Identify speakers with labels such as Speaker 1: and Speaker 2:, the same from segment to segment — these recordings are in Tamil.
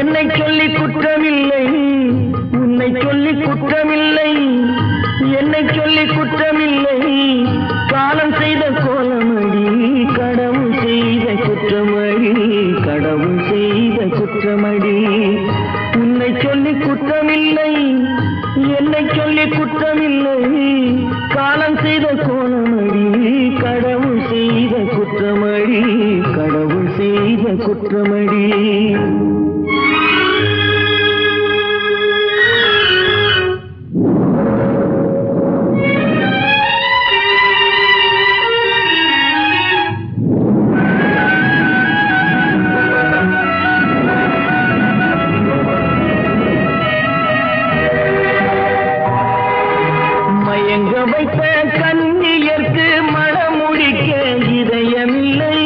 Speaker 1: என்னை சொல்லி குற்றமில்லை, உன்னை சொல்லி குற்றமில்லை, என்னை சொல்லி குற்றமில்லை. காலம் செய்த கோலமடி, கடவுள் செய்த குற்றமடி, கடவுள் செய்த குற்றமடி. உன்னை சொல்லி குற்றமில்லை, என்னை சொல்லி குற்றமில்லை. காலம் செய்த கோலமடி, கடவுள் செய்த குற்றமடி, கடவுள் செய்த குற்றமடி. மயங்க வைத்த கன்னியர்க்கு மணமுடிக்க இதயமில்லை,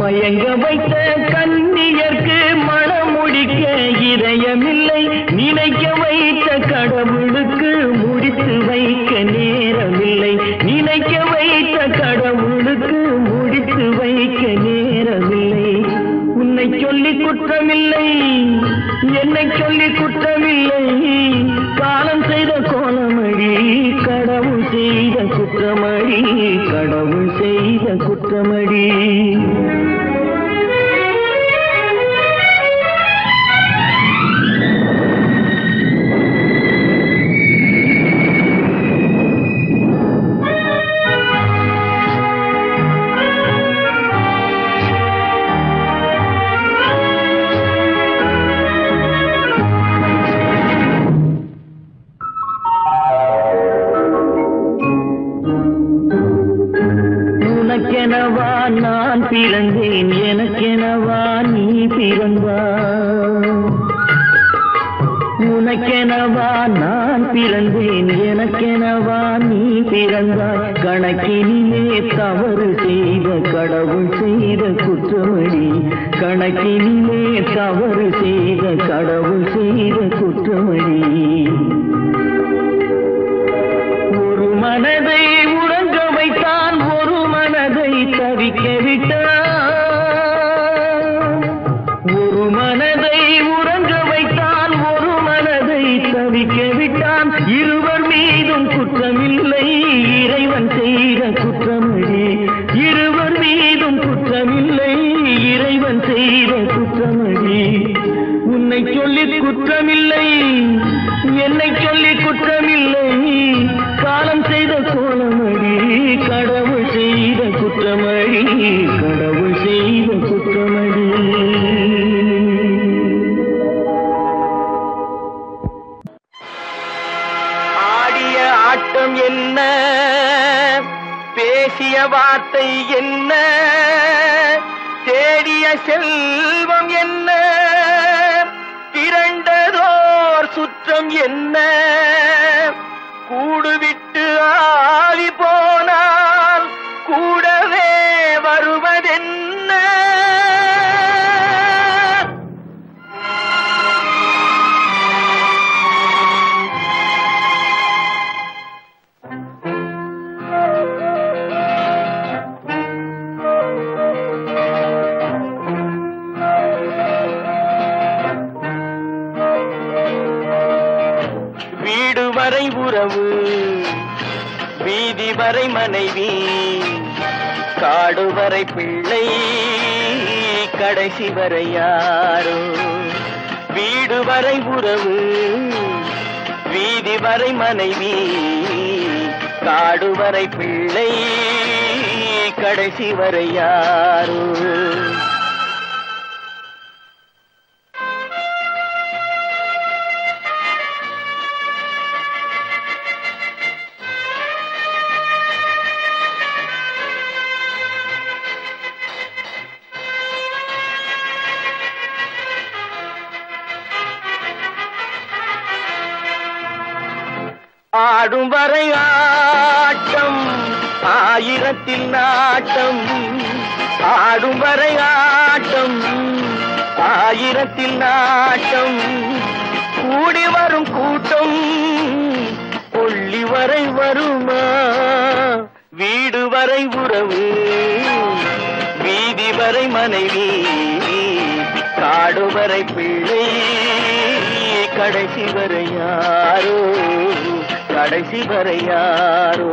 Speaker 1: மயங்க வைத்த கன்னியர்க்கு மணமுடிக்க இதயமில்லை. நினைக்க வைத்த கடவுளுக்கு முடித்து வைக்க நேரமில்லை, நினைக்க வைத்த கடவுளுக்கு முடித்து வைக்க நேரமில்லை. உன்னை சொல்லி குற்றமில்லை, என்னை சொல்லி குற்றமில்லை. காலம் செய்த கோலமடி, கடவுள் செய்த குற்றமடி, கடவுள் செய்த குற்றமடி. உனக்கெனவா நான் பிறந்தேன், எனக்கெனவா நீ பிறந்தாய். உனக்கெனவா நான் பிறந்தேன், எனக்கெனவா நீ பிறந்தாய். கணக்கினிலே தவறு செய்த கடவுள் செய்த குற்றமடி, கணக்கினிலே தவறு செய்த கடவுள் செய்த குற்றமடி. ஒரு மனதை உறங்க வைத்தான், ஒரு மனதை தவிக்க விட்டான். ஒரு மனதை உறங்க வைத்தான், ஒரு மனதை தவிக்க விட்டான். இருவர் மீதும் குற்றமில்லை, இறைவன் செய்த குற்றமடி. இருவர் மீதும் குற்றமில்லை, இறைவன் செய்த குற்றமடி. உன்னை சொல்லி குற்றமில்லை, என்னை சொல்லி குற்றமில்லை. காலம் செய்த கோலமடி, கடவுள் செய்த குற்றமடி, கடவுள் செய்த குற்றமடி. ஆடிய ஆட்டம் என்ன, பேசிய வார்த்தை என்ன, தேடிய செல்வம் என்ன, திரண்டதோர் சுற்றம் என்ன. கூடுவிட்டு ஆவி போனால் கூடவே வருவதென்ன. வீடு வரை உறவு, வீதி வரை மனைவி, காடு வரை பிள்ளை, கடைசி வரை யாரோ. வீடு வரை உறவு, வீதி வரை மனைவி, காடு வரை பிள்ளை, கடைசி வரை யாரோ. ஆடும் வரை ஆட்டம், ஆயிரத்தில் நாட்டம். ஆடும் வரை ஆட்டம், ஆயிரத்தில் நாட்டம். கூடி வரும் கூட்டம் கொள்ளி வரை வருமா? வீடு வரை உறவு, வீதி வரை மனைவி காடு வரை பிள்ளை கடைசி வரை யாரோ கடைசி வரை யாரோ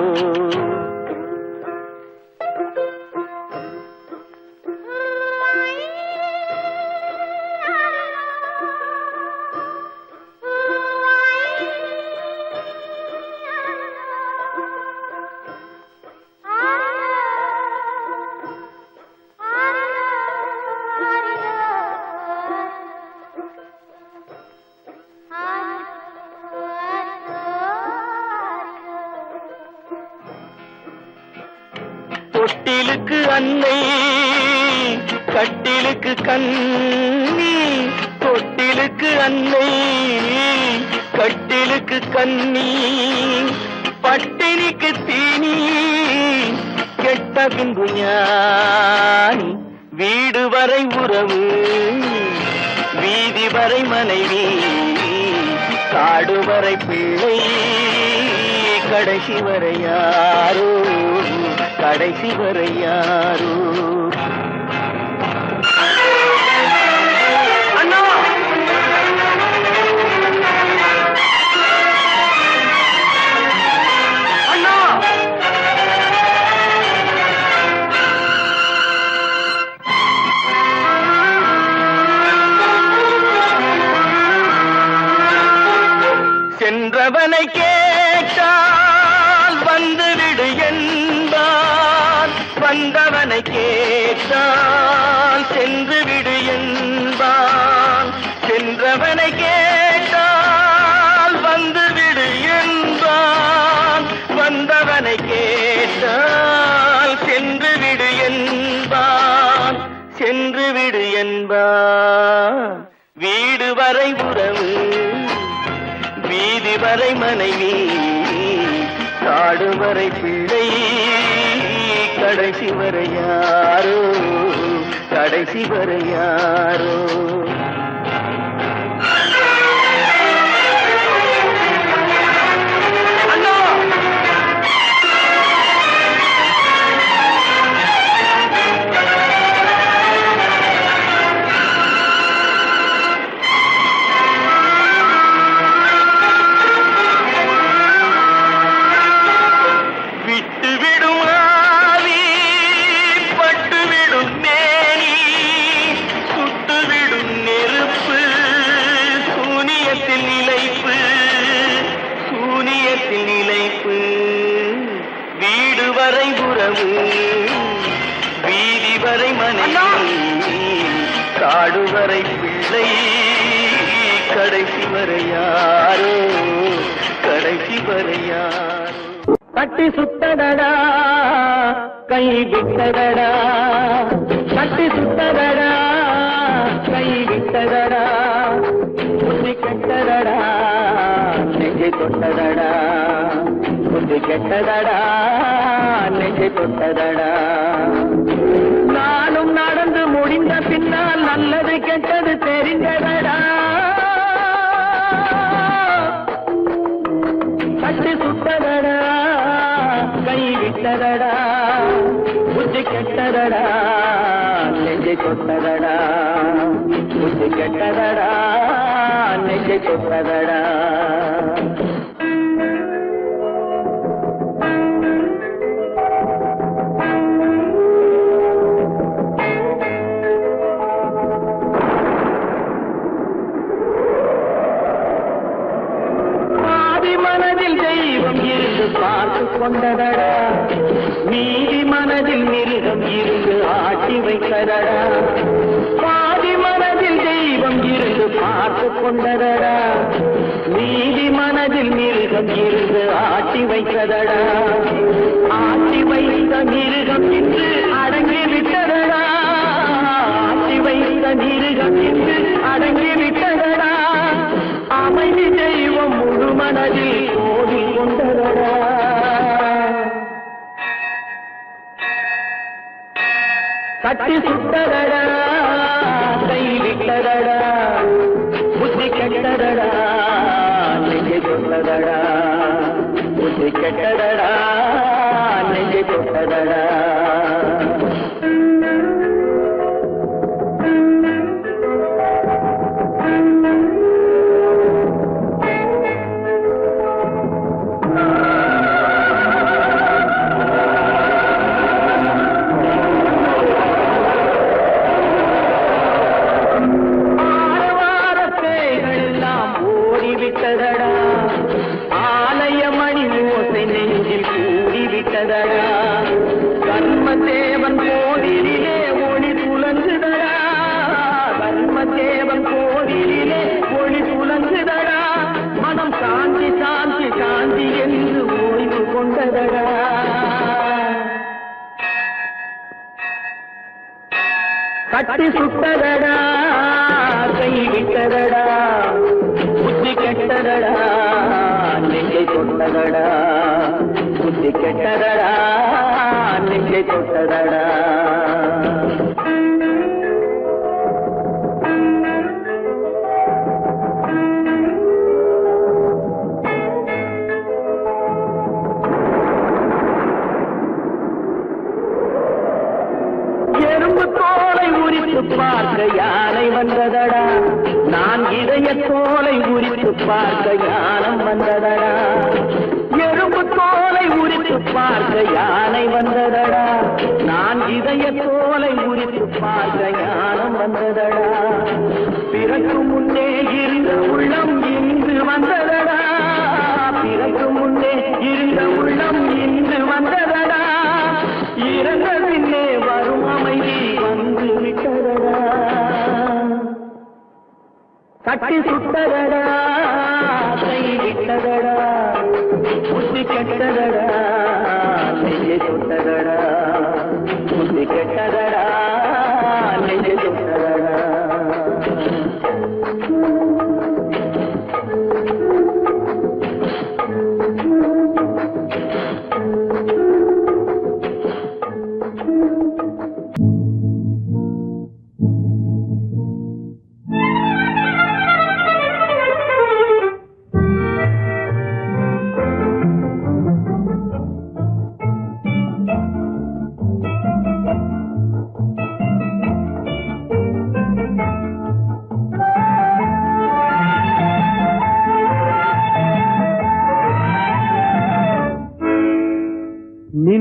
Speaker 1: தொட்டிலுக்கு அன்னை கட்டிலுக்கு கண்ணி தொட்டிலுக்கு அன்னை கட்டிலுக்கு கண்ணி பட்டினிக்கு தீனி கெட்ட பின்பு ஞானி வீடு வரை உறவு வீதி வரை மனைவி காடு வரை பிள்ளை கடைசி வரை யாரோ கடைசி வரை யாரோ அண்ணா அண்ணா சென்றவனை கேட்டால் வந்துவிடு என்பான் வந்தவனை கேட்டால் சென்று விடு என்பான் சென்றவனை கேட்டால் வந்துவிடு என்பான் வந்தவனை கேட்டால் சென்று விடு என்பான் சென்று விடு என்பான் வீடு வரை உறவு வீதி வரை மனைவி காடு வரை பிள்ளை கடைசி வரை யாரோ கடைசி வரை யாரோ வீடு வரை உறவு வீதி வரை மனைவி காடு வரை பிள்ளை கடைசி வரை யாரோ கடைசி வரை யாரோ கட்டி சுத்தடடா கை விட்டதடா கட்டி சுத்தடடா கை விட்டதடா புத்தி கெட்டதடா நெஞ்சை தொட்டதடா புத்தி கெட்டதடா நெஞ்சை தொட்டதடா நானும் நடந்து முடிந்த பின்னால் நல்லது கெட்டது தெரிந்ததடா கட்டி சுட்டதடா கை விட்டதடா புத்தி கெட்டதடா நெஞ்சை தொட்டதடா புத்தி கெட்டதடா நெஞ்சை தொட்டதடா பார்த்து கொண்டதடா நீதி மனதில் மிருகம் இருந்து ஆட்டி வைத்ததடா பாதி மனதில் தெய்வம் இருந்து பார்த்து கொண்டதடா நீதி மனதில் மிருகம் இருந்து ஆட்டி வைத்ததடா ஆட்டி வைத்த மிருகம் இன்று அடங்கி விட்டதடா ஆட்டி வைத்த மிருகம் இன்று அடங்கி விட்டதடா அமைதி தெய்வம் முழு மனதில் கோவில் கொண்டதடா கட்டி சுட்டதடா கை விட்டதடா புத்தி கெட்டதடா நெஞ்சை தொட்டதடா புத்தி கெட்டதடா நெஞ்சை தொட்டதடா கட்டி சுட்டதடா கை விட்டதடா புத்தி கெட்டதடா நெஞ்சை தொட்டதடா புத்தி கெட்டதடா நெஞ்சை தொட்டதடா பார்க்க யானை வந்ததடா நான் இதய தோலை உரித்து பார்க்க யானம் வந்ததடா எறும்பு தோலை உரித்து பார்க்க யானை வந்ததடா நான் இதய தோலை உரித்து பார்க்க யானம் வந்ததடா பிறகு முன்னே இருந்த உள்ளம் இன்று வந்ததடா பிறகு முன்னே இருந்த உள்ளம் இன்று வந்ததடா இறந்த பின்னே வரும் அமைதி வந்து விட்டதடா கட்டி சுட்டதடா கை விட்டதடா புத்தி கெட்டதடா நெஞ்சை சுட்டதடா புத்தி கெட்டதடா நெஞ்சை சுட்டதடா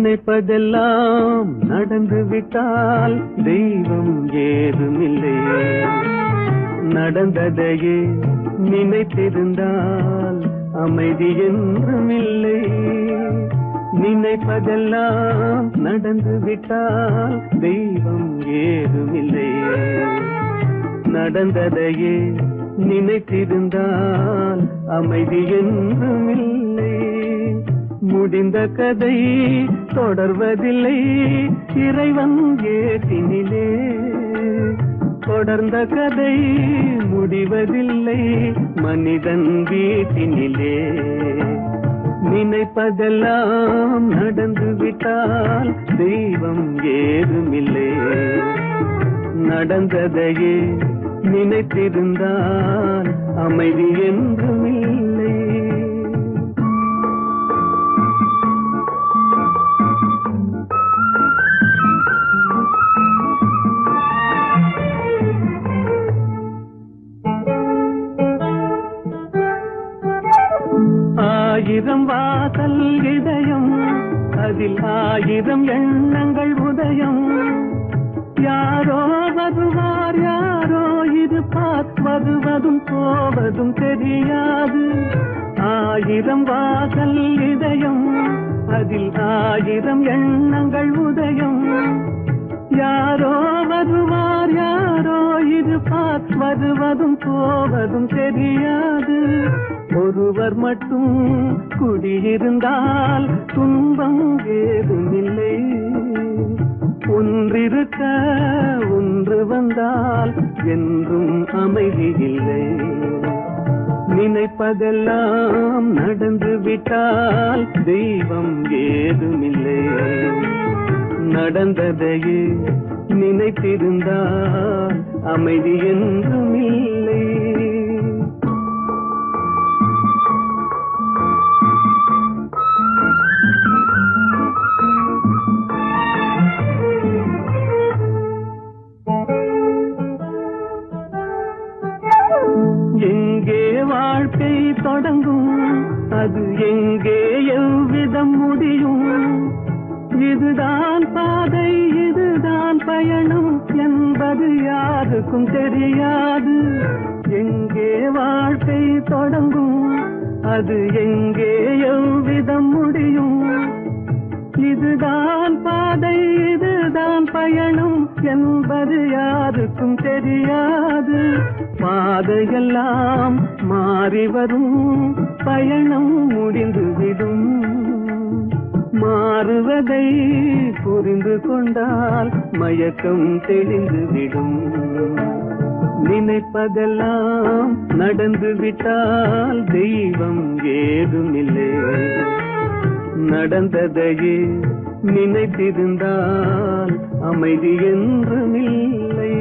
Speaker 1: நினைப்பதெல்லாம் நடந்து விட்டால் தெய்வம் ஏதுமில்லை நடந்ததையே நினைத்திருந்தால் அமைதி என்றுமில்லை நினைப்பதெல்லாம் நடந்து விட்டால் தெய்வம் ஏதுமில்லை நடந்ததையே நினைத்திருந்தால் அமைதி என்றுமில்லை முடிந்த கதை தொடர்வதில்லை இறைவன் ஏட்டினிலே தொடர்ந்த கதை முடிவதில்லை மனிதன் வீட்டினிலே நினைப்பதெல்லாம் நடந்து விட்டால் தெய்வம் ஏதுமில்லை நடந்ததையே நினைத்திருந்தால் அமைதி என்றுமில்லை ஆயிரம் வாசல் இதயம் அதில் ஆயிரம் எண்ணங்கள் உதயம் யாரோ வருவார் யாரோ இருப்பார் வருவதும் போவதும் தெரியாது ஆயிரம் வாசல் இதயம் அதில் ஆயிரம் எண்ணங்கள் உதயம் யாரோ வருவார் யாரோ இருப்பார் வருவதும் போவதும் தெரியாது ஒருவர் மட்டும் குடியிருந்தால் துன்பம் ஏதுமில்லை ஒன்றிருக்க ஒன்று வந்தால் என்றும் அமைதி இல்லை நினைப்பதெல்லாம் நடந்து விட்டால் தெய்வம் ஏதுமில்லை நடந்ததையே நினைத்திருந்தால் அமைதி என்றுமில்லை எங்கே வாழ்க்கை தொடங்கும் அது எங்கே எவ்விதம் முடியும் இதுதான் பாதை இதுதான் பயணம் என்பது யாருக்கும் தெரியாது எங்கே வாழ்க்கை தொடங்கும் அது எங்கே எவ்விதம் முடியும் இதுதான் பாதை இதுதான் பயணம் என்பது யாருக்கும் தெரியாது பாதையெல்லாம் மாறி வரும் பயணம் முடிந்துவிடும்
Speaker 2: மாறுவதை புரிந்து கொண்டால் மயக்கம் தெளிந்து விடும். நினைப்பதெல்லாம் நடந்து விட்டால் தெய்வம் ஏதுமில்லை. நடந்ததையே நினைத்திருந்தால் அமைதி என்றுமில்லை.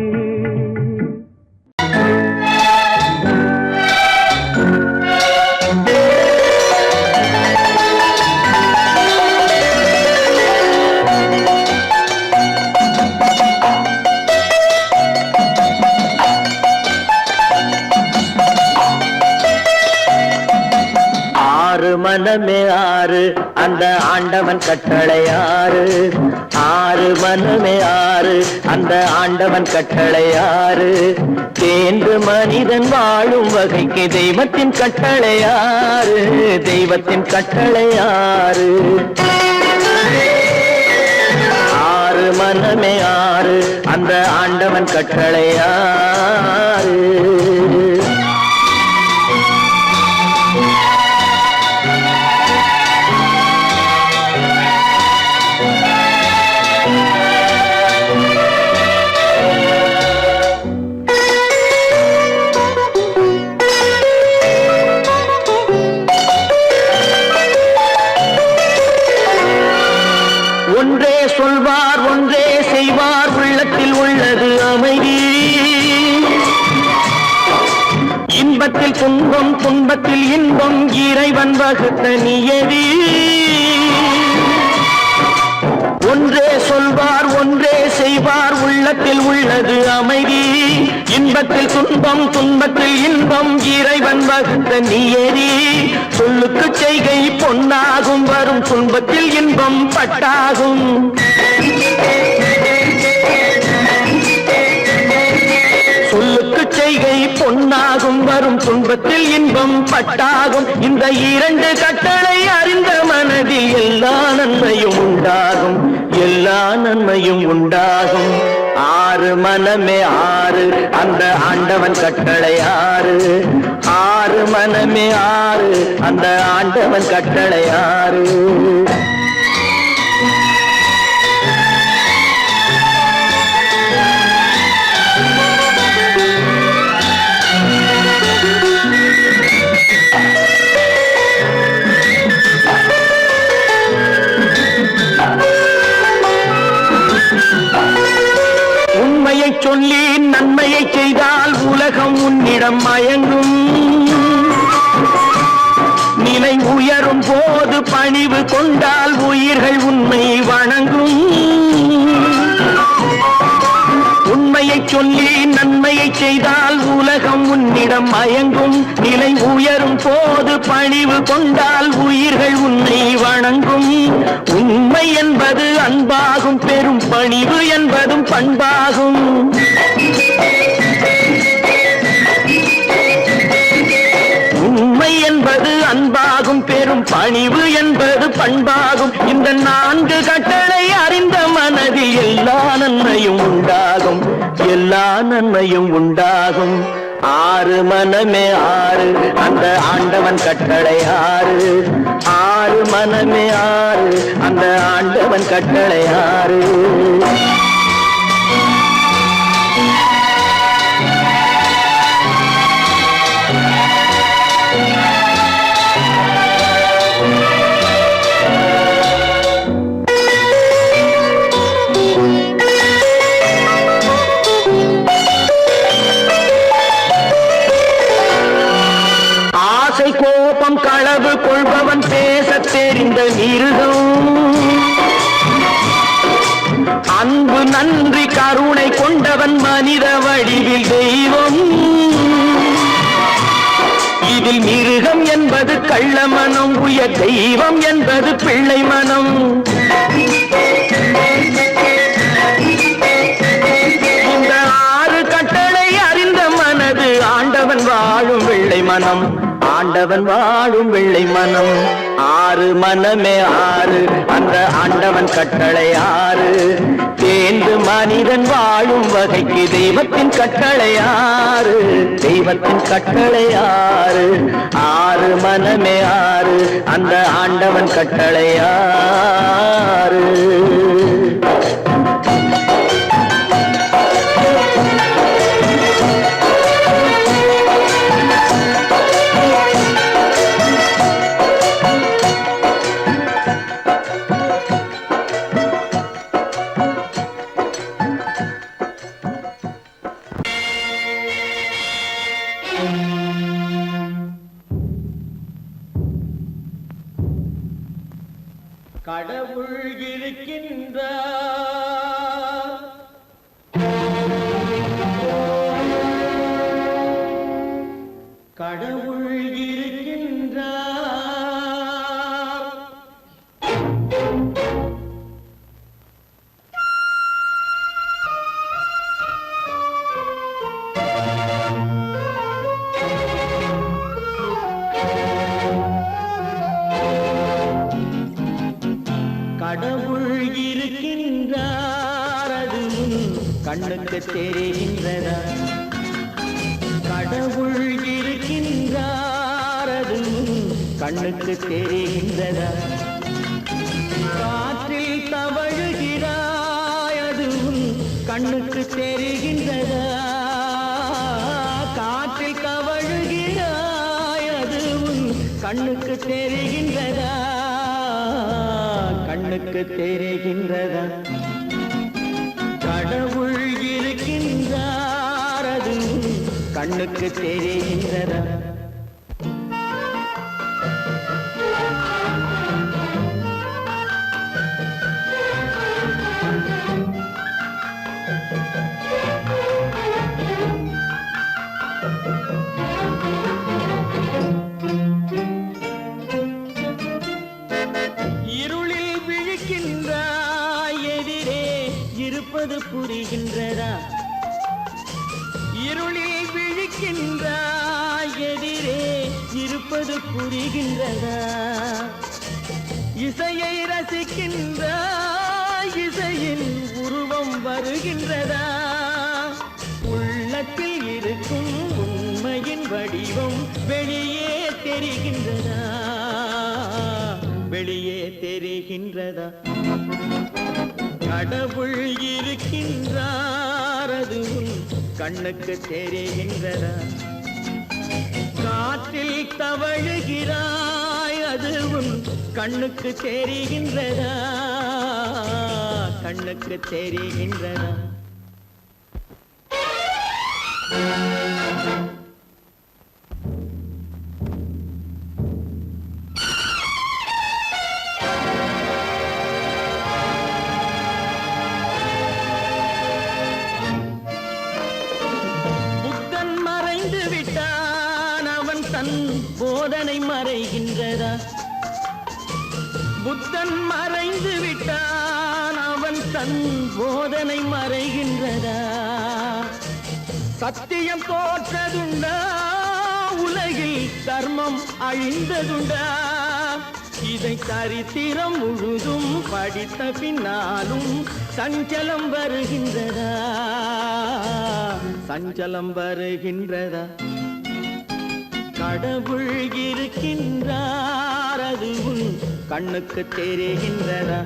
Speaker 1: மனமே ஆறு அந்த ஆண்டவன் கட்டளை ஆறு. ஆறு மனமே ஆறு அந்த ஆண்டவன் கட்டளை ஆறு. தேர்ந்து மனிதன் வாழும் வகைக்கு தெய்வத்தின் கட்டளை ஆறு. தெய்வத்தின் கட்டளை ஆறு. ஆறு மனமே ஆறு அந்த ஆண்டவன் கட்டளை ஆறு. ஒன்றே சொல்வார் ஒன்றே செய்வார் உள்ளத்தில் உள்ளது அமைதி. இன்பத்தில் துன்பம் துன்பத்தில் இன்பம் இறைவன் வகுத்த நியதி. ஒன்றே சொல்வார் ஒன்றே செய்வார் உள்ளத்தில் உள்ளது அமைதி. இன்பத்தில் துன்பம் துன்பத்தில் இன்பம் இறைவன் வகுத்த நியதி. சொல்லுக்கு செய்கை பொன்னாகும் வரும் துன்பத்தில் இன்பம் பட்டாகும். சொல்லுக்கு செய்கை பொன்னாகும் வரும் துன்பத்தில் இன்பம் பட்டாகும். இந்த இரண்டு கட்டளை அறிந்த மனதில் எல்லா நன்மையும் உண்டாகும். எல்லா நன்மையும் உண்டாகும். ஆறு மனமே ஆறு அந்த ஆண்டவன் கட்டளை ஆறு. ஆறு மனமே ஆறு அந்த ஆண்டவன் கட்டளை ஆறு. உண்மையை சொல்லி நன்மையை செய்தால் உலகம் உன்னிடம் மயங்கும். நிலை உயரும் போது பணிவு கொண்டால் உயிர்கள் உன்னை வணங்கும். உண்மையை சொல்லி நன்மையை செய்தால் உலகம் உன்னிடம் மயங்கும். நிலை உயரும் போது பணிவு கொண்டால் உயிர்கள் உன்னை வணங்கும். உண்மை என்பது அன்பாகும். பெரும் பணிவு என்பதும் பண்பாகும். உண்மை என்பது அன்பாகும். பெரும் பணிவு என்பது பண்பாகும். இந்த நான்கு கட்டளை அறிந்த மனதில் எல்லா நன்மையும் உண்டாகும். எல்லா நன்மையும் உண்டாகும். ஆறு மனமே ஆறு அந்த ஆண்டவன் கட்டளை ஆறு. ஆறு மனமே ஆறு அந்த ஆண்டவன் கட்டளை ஆறு. கோபம் களவு கொள்பவன் பேச தெரிந்த மிருகம். அன்பு நன்றி கருணை கொண்டவன் மனித வடிவில் தெய்வம். இதில் மிருகம் என்பது கள்ள மனம். உயர் தெய்வம் என்பது பிள்ளை மனம். இந்த ஆறு கட்டளை அறிந்த மனது ஆண்டவன் வாழும் வெள்ளை மனம். ஆண்டவன் வாழும் வெள்ளை மனம். ஆறு மனமே ஆறு, அந்த ஆண்டவன் கட்டளை ஆறு. தேர்ந்து மனிதன் வாழும் வகைக்கு தெய்வத்தின் கட்டளை ஆறு, தெய்வத்தின் கட்டளை ஆறு. ஆறு மனமே ஆறு, அந்த ஆண்டவன் கட்டளை ஆறு. கடவுள் இருக்கின்றார், கடவுள் இருக்கின்றார். கடவுள் இருக்கின்றார், அது கண்ணுக்கு தெரிகின்றதா? கடவுள் இருக்கின்றார், அது கண்ணுக்கு தெரிகின்றதா? காற்றில் தவழுகிறாய், அது கண்ணுக்கு தெரிகின்றதா? காற்றில் தவழுகிறாய், அது கண்ணுக்கு தெரிகின்றதா? கண்ணுக்கு தெரிகின்றதா? கடவுள் இருக்கின்றார், அது கண்ணுக்கு தெரிகின்றதா? இருப்பது புரிகின்றதா? இருளில் விழிக்கின்றாய், எதிரே இருப்பது புரிகின்றதா? இசையை ரசிக்கின்றாய், இசையின் உருவம் வருகின்றதா? உள்ளத்தில் இருக்கும் உண்மையின் வடிவம் வெளியே தெரிகின்றதா? வெளியே தெரிகின்றதா? கடவுள் இருக்கின்றார், அது கண்ணுக்கு தெரிகின்றதா? காற்றில் தவழுகிறாய், அது கண்ணுக்கு தெரிகின்றதா? கண்ணுக்கு தெரிகின்றதா? போதனை மறைகின்றதா? புத்தன் மறைந்து விட்டான், அவன் தன் போதனை மறைகின்றதா? சத்தியம் தோற்றதுண்டா? உலகில் தர்மம் அழிந்ததுண்டா? இதை சரித்திரம் முழுதும் படித்த பின்னாலும் சஞ்சலம் வருகின்றதா? சஞ்சலம் வருகின்றதா? கடவுள் இருக்கின்றார், அது கண்ணுக்கு தெரிகின்றதா?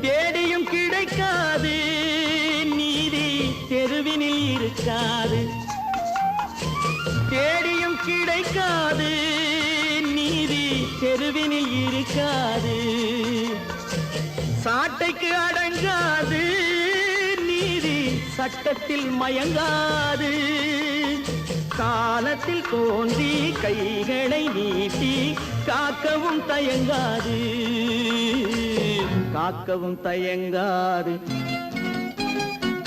Speaker 1: தேடியும் கிடைக்காது நீதி, தெருவினில் இருக்காது. தேடியும் கிடைக்காது நீதி, தெருவினில் இருக்காது. சாட்டைக்கு அடங்காது நீதி, சட்டத்தில் மயங்காது. காலத்தில் தோன்றி கைகளை நீட்டி காக்கவும் தயங்காது, காக்கவும் தயங்காது.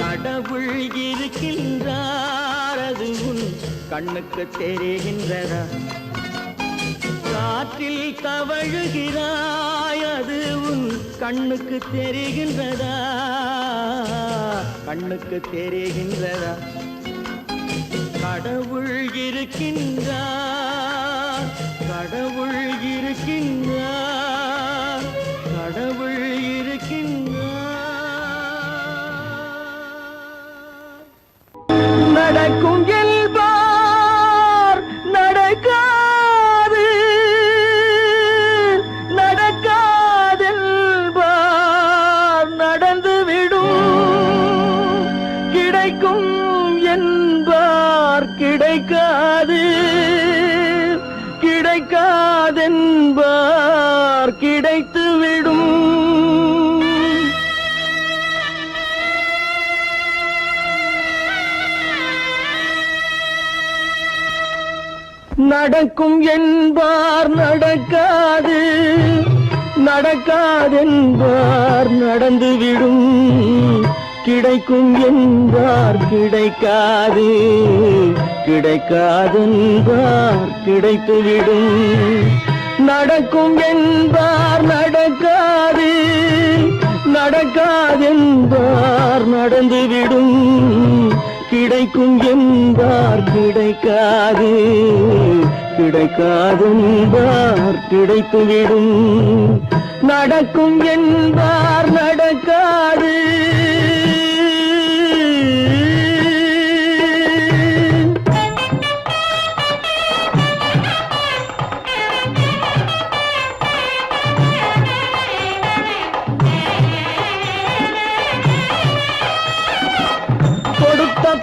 Speaker 1: கடவுள் இருக்கின்றார், அது கண்ணுக்கு தெரிகின்றதா? காற்றில் தவழுகிறாய், அது உன் கண்ணுக்கு தெரிகின்றதா? கண்ணுக்கு தெரிகின்றதா? கடவுள் இருக்கின்றார், கடவுள் இருக்கின்றார், கடவுள் இருக்கின்றார். நடக்கும் என்பார் நடக்காது, நடக்காதென்பார் நடந்துவிடும். கிடைக்கும் என்பார் கிடைக்காது, கிடைக்காதென்பார் கிடைத்துவிடும். நடக்கும் என்பார் நடக்காது, நடக்காதென்பார் நடந்துவிடும். கிடைக்கும் என்பார் கிடைக்காது, கிடைக்காதென்பார் கிடைத்துவிடும். நடக்கும் என்பார் நடக்காது, நடக்காதென்பார் நடந்துவிடும். கிடைக்கும் என்பார் கிடைக்காது, கிடைக்காதென்பார் கிடைத்துவிடும். நடக்கும் என்பார் நடக்காது.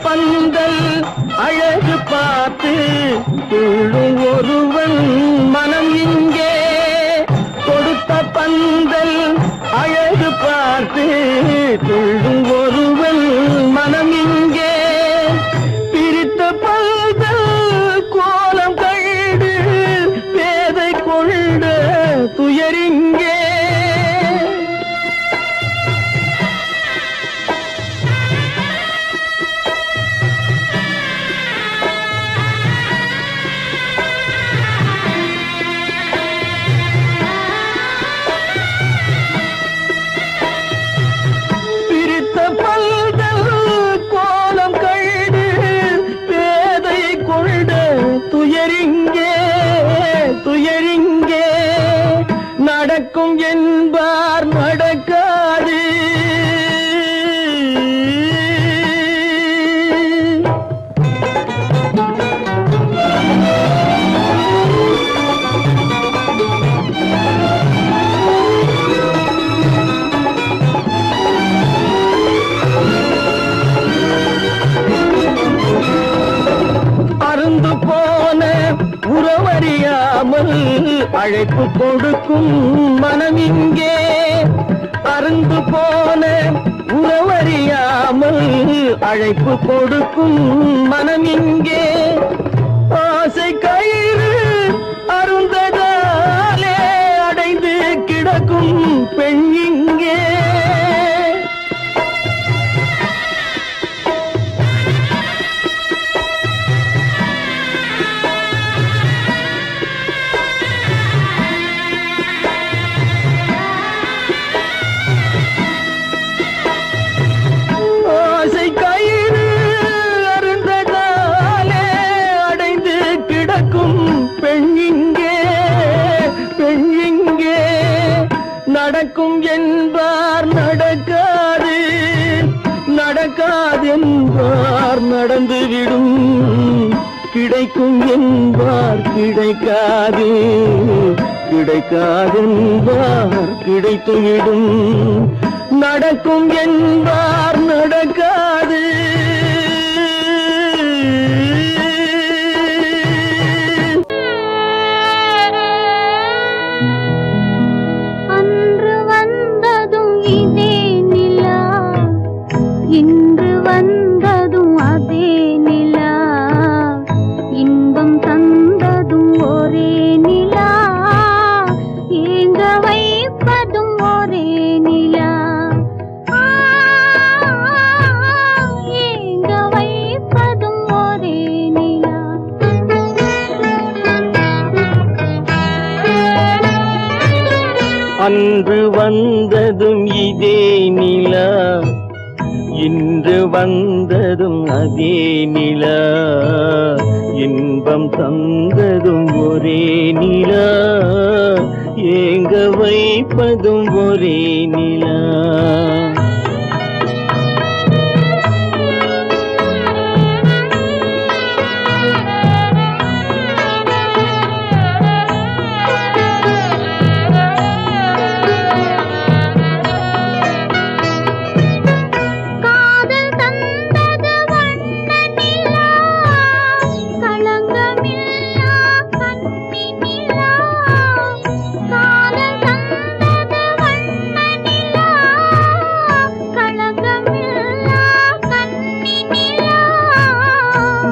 Speaker 1: பந்தல் அழகு பார்த்து துள்ளும் ஒருவன் மனம் இங்கே. கொடுத்த பந்தல் அழகு பார்த்து துள்ளும் ஒருவன் மனம் இங்கே. பிரித்த பந்தல் கோலம் கண்டு பேதை கொண்ட துயரிங்கே. துயரிங்கே நடக்கும் என்பார் நடக்காது. அருந்து போன உறவறியாமல் அழைப்பு கொடுக்கும் மனம் இங்கே. அருந்து போன உறவறியாமல் அழைப்பு கொடுக்கும் மனம் இங்கே. ஆசை கயிறு அருந்ததாலே அடைந்து கிடக்கும் பெண் இங்கே. நடக்கும் என்பார் நடக்காது, நடக்காதென்பார் நடந்துவிடும். கிடைக்கும் என்பார் கிடைக்காது, கிடைக்காதென்பார் கிடைத்துவிடும். நடக்கும் என்பார் நடக்காது.
Speaker 3: வைப்பதும் ஒரே நிலா.
Speaker 1: இன்று வந்ததும் அதே நிலா, இன்பம் தந்ததும் ஒரே நிலா, ஏங்க வைப்பதும் ஒரே நிலா.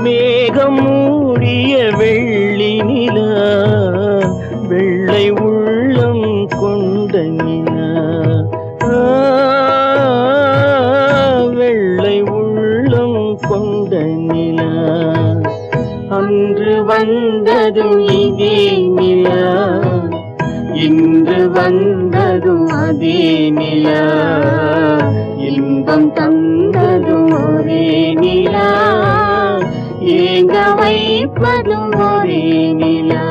Speaker 1: மேகம் மூடிய வெள்ளி நிலா, வெள்ளை உள்ளம் கொண்ட நிலா, வெள்ளை உள்ளம் கொண்ட நிலா. அன்று வந்ததும் இதே நிலா, இன்று வந்ததும் அதே நிலா, இன்பம் தந்ததும் ஒரே நிலா, ஏங்க வைப்பதும் ஒரே நிலா.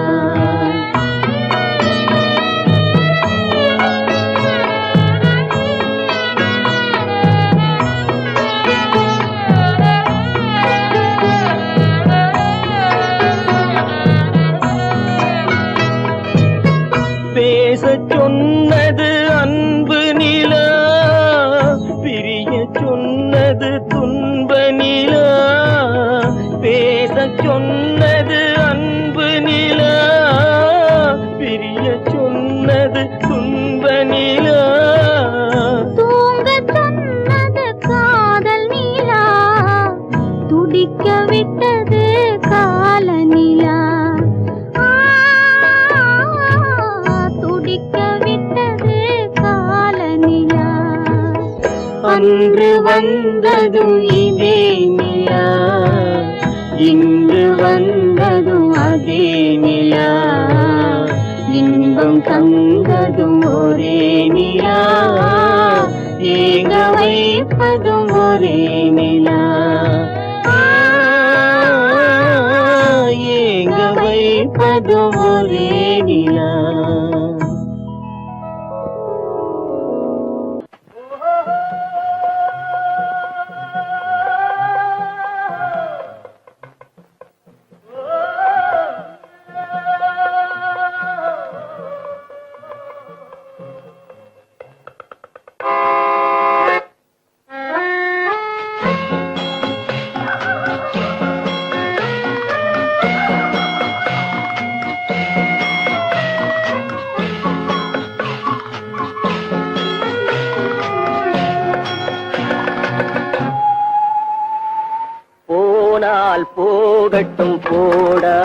Speaker 1: பேசச் சொன்னது அன்பு நிலா, பிரிய சொன்னது துன்ப நிலா. பேசச் சொன்னது அன்பு நிலா, பிரிய சொன்னது துன்ப நிலா.
Speaker 3: தூங்கச் சொன்னது காதல் நிலா, துடிக்க விட்டது கால நிலா, துடிக்க விட்டது கால நிலா.
Speaker 1: அன்று வந்ததும் இதே நிலா, இன்று வந்ததும் அதே நிலா, இன்பம் தந்ததும் ஒரே நிலா, ஏங்க வைப்பதும் ஒரே நிலா, ஏங்க வைப்பதும் ஒரே நிலா. போனால் போகட்டும் போடா,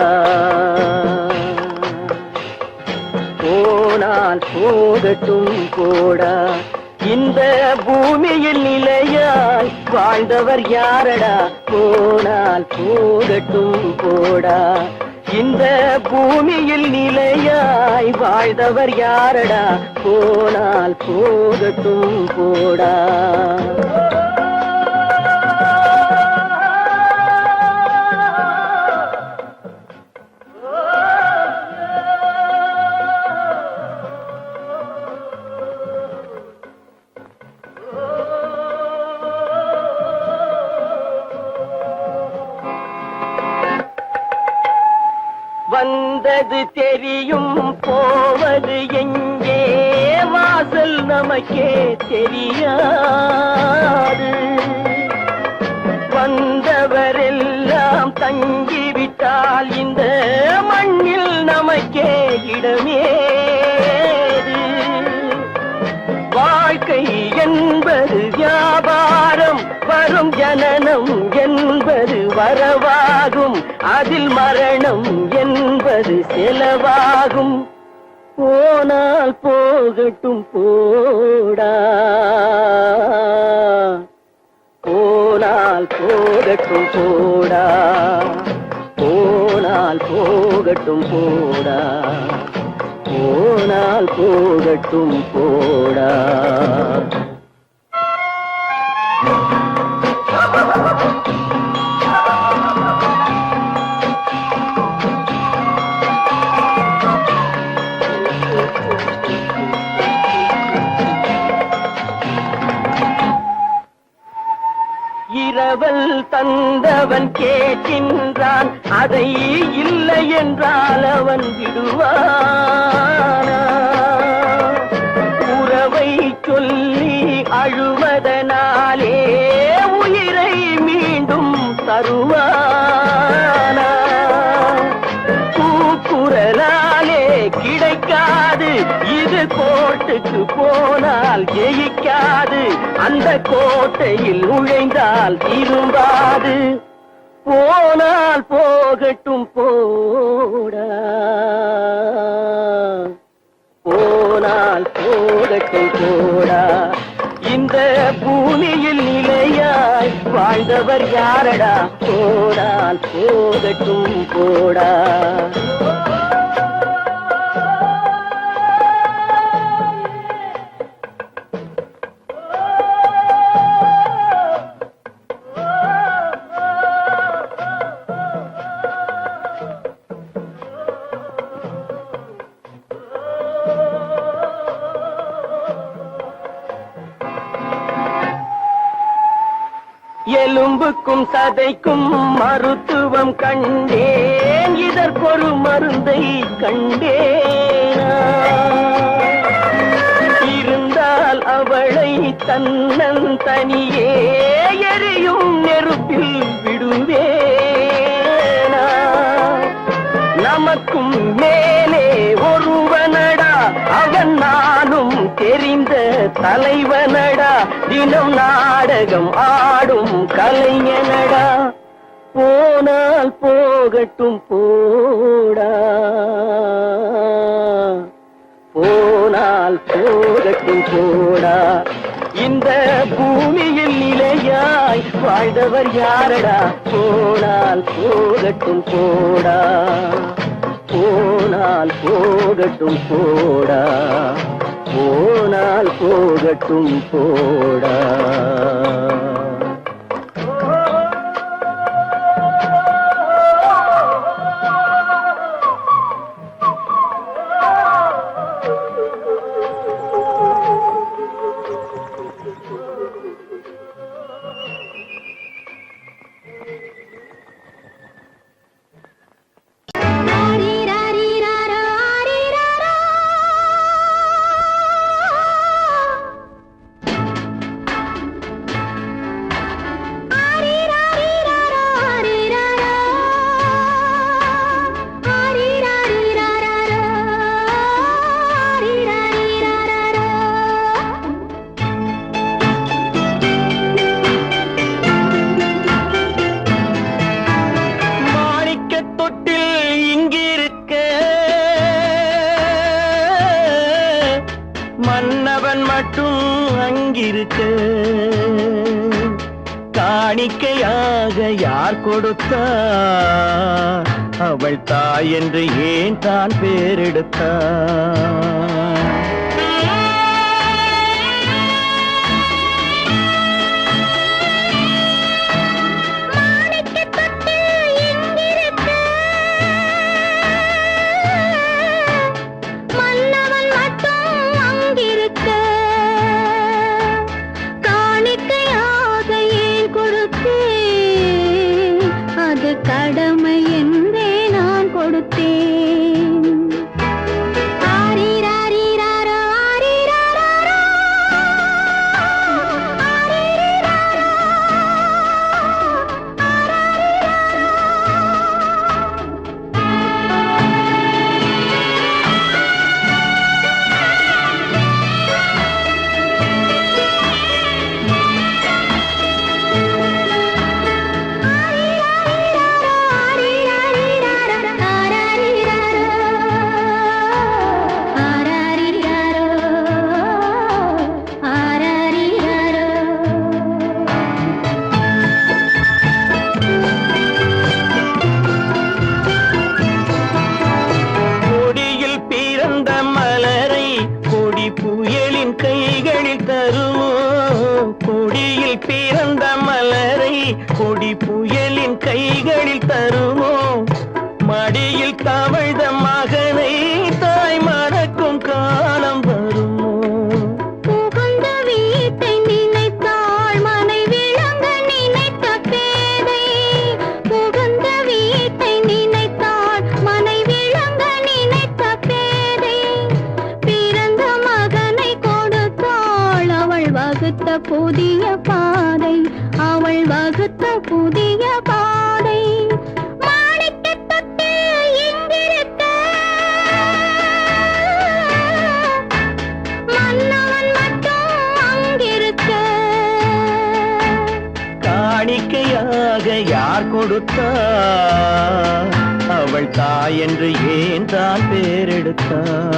Speaker 1: போனால் போகட்டும் போடா. இந்த பூமியில் நிலையாய் வாழ்ந்தவர் யாரடா, போனால் போகட்டும் போடா. இந்த பூமியில் நிலையாய் வாழ்ந்தவர் யாரடா, போனால் போகட்டும் போடா. வந்தது தெரியும் போவது எங்கே, வாசல் நமக்கே தெரியாது. வந்தவரெல்லாம் தங்கிவிட்டால் இந்த மண்ணில் நமக்கே இடமேது. வாழ்க்கை என்பது வியாபாரம், வரும் ஜனனம் என்பது வரவாகும், அதில் மரணம் என்பது செலவாகும். போனால் போகட்டும் போடா, போனால் போகட்டும் போடா, போனால் போகட்டும் போடா, போனால் போகட்டும் போடா. இரவல் தந்தவன் கேட்கின்றான், அதை இல்லை என்றால் அவன் விடுவானா? உறவை சொல்லி அழுவதனாலே உயிரை மீண்டும் தருவானா? கூக்குரலாலே கிடைக்காது, இது கோர்ட்டுக்கு போனால் ஜெயிக்காது, அந்த கோட்டையில் நுழைந்தால் திரும்பாது. போனால் போகட்டும் போடா, போனால் போகட்டும் போடா. இந்த பூமியில் நிலையாய் வாழ்ந்தவர் யாரடா? போனால் போகட்டும் போடா. எலும்புக்கும் சதைக்கும் மருத்துவம் கண்டேன், இதற்கொரு மருந்தை கண்டேனா? இருந்தால் அவளை தன்னந்தனியே எரியும் நெருப்பில் விடுவேனா? நமக்கும் மேலே ஒருவனடா, அவன் நானும் தெரிந்த தலைவனடா, தினம் நாடகம் ஆடும் கலைஞனடா. போனால் போகட்டும் போடா, போனால் போகட்டும் போடா. இந்த பூமியில் நிலையாய் வாழ்ந்தவர் யாரடா? போனால் போகட்டும் போடா, போனால் போகட்டும் போடா, போனால் போகட்டும் போடா. மன்னவன் மட்டும் அங்கிருக்க, காணிக்கையாக யார் கொடுத்தார்? அவள் தாய் என்று ஏன் தான் பேரெடுத்தார்?
Speaker 3: கடமை என்றே நான் கொடுத்தேன். ஆரிராரிராரோ, ஆரிராரோ, ஆரிராரோ,
Speaker 1: கைகளில் தருவோம். கொடியில் பிறந்த மலரை கொடி புயலின் கைகளில் தருவோம். மடியில் தவழ்ந்த மகனை தாய் மறக்கும் காலம் வருமோ?
Speaker 3: புகுந்த வீட்டை நினைத்தாள் மனை விளங்க நினை
Speaker 1: காணிக்கையாக யார் கொடுத்தார்? அவள் தாய் என்று ஏன் தான் பேரெடுத்தார்?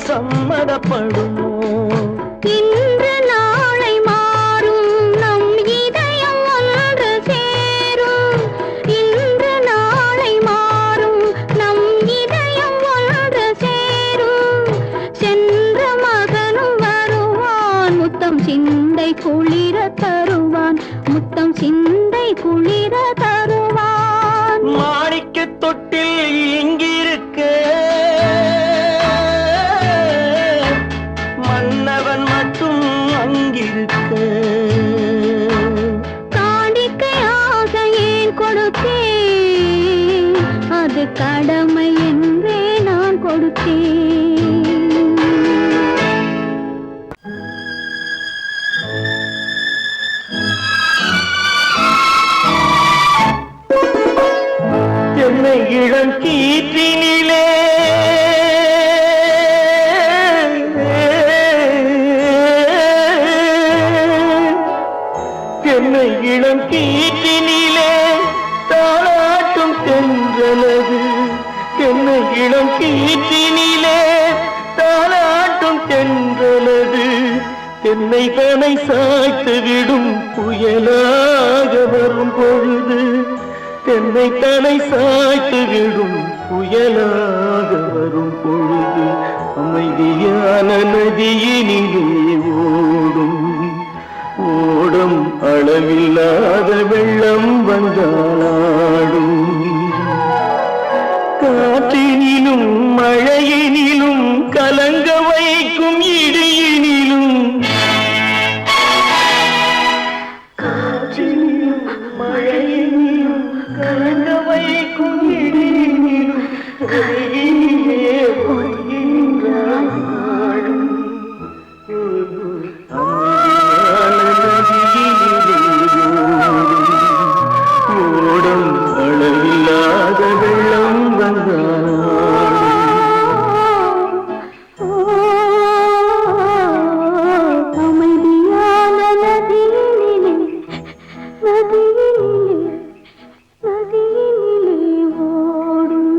Speaker 1: சம்மதப்படுமோ?
Speaker 3: இன்று நாளை மாறும் நம் இதயம் ஒன்று சேரும். இன்று நாளை மாறும் நம் இதயம் ஒன்று சேரும். சென்ற மகனும் வருவான், முத்தம் சிந்தை குளிர தருவான், முத்தம் சிந்தை குளிர தருவான்.
Speaker 1: மாணிக்க தொட்டில் இங்கிருக்க மன்னவன் மட்டும் அங்கிருக்க.
Speaker 3: காணிக்கையாக ஏன் கொடுத்தேன்? அது கடமை என்றே நான் கொடுத்தேன்.
Speaker 1: என்னை இளம் கீற்றினிலே என்னை இளம் கீற்றினிலே தாளாட்டும் தென்றலது. என்னை இளம் கீற்றினிலே தாளாட்டும் தென்றலது. என்னை தனை சாய்த்து விடும் புயலாக வரும் பொழுது. என்னை தனை சாய்த்து விடும் புயலாக வரும் பொழுது. அமைதியான நதியினிலே ஓடும் ஓடும் அளவில்லாத வெள்ளம் வந்தாளாடும். காற்றினிலும் மழையினிலும் கலங்க வைக்கும் இடியினிலும். காற்றினிலும் மழையினிலும் கலங்க வைக்கும் இடியினிலும் கையிலே பொய்கின்றாள் நாடும். ஓடும் அளவில்லாத வெள்ளம் வந்தாள்.
Speaker 3: அமைதியான நதியினிலே நதியினிலே நதியினிலே ஓடும்.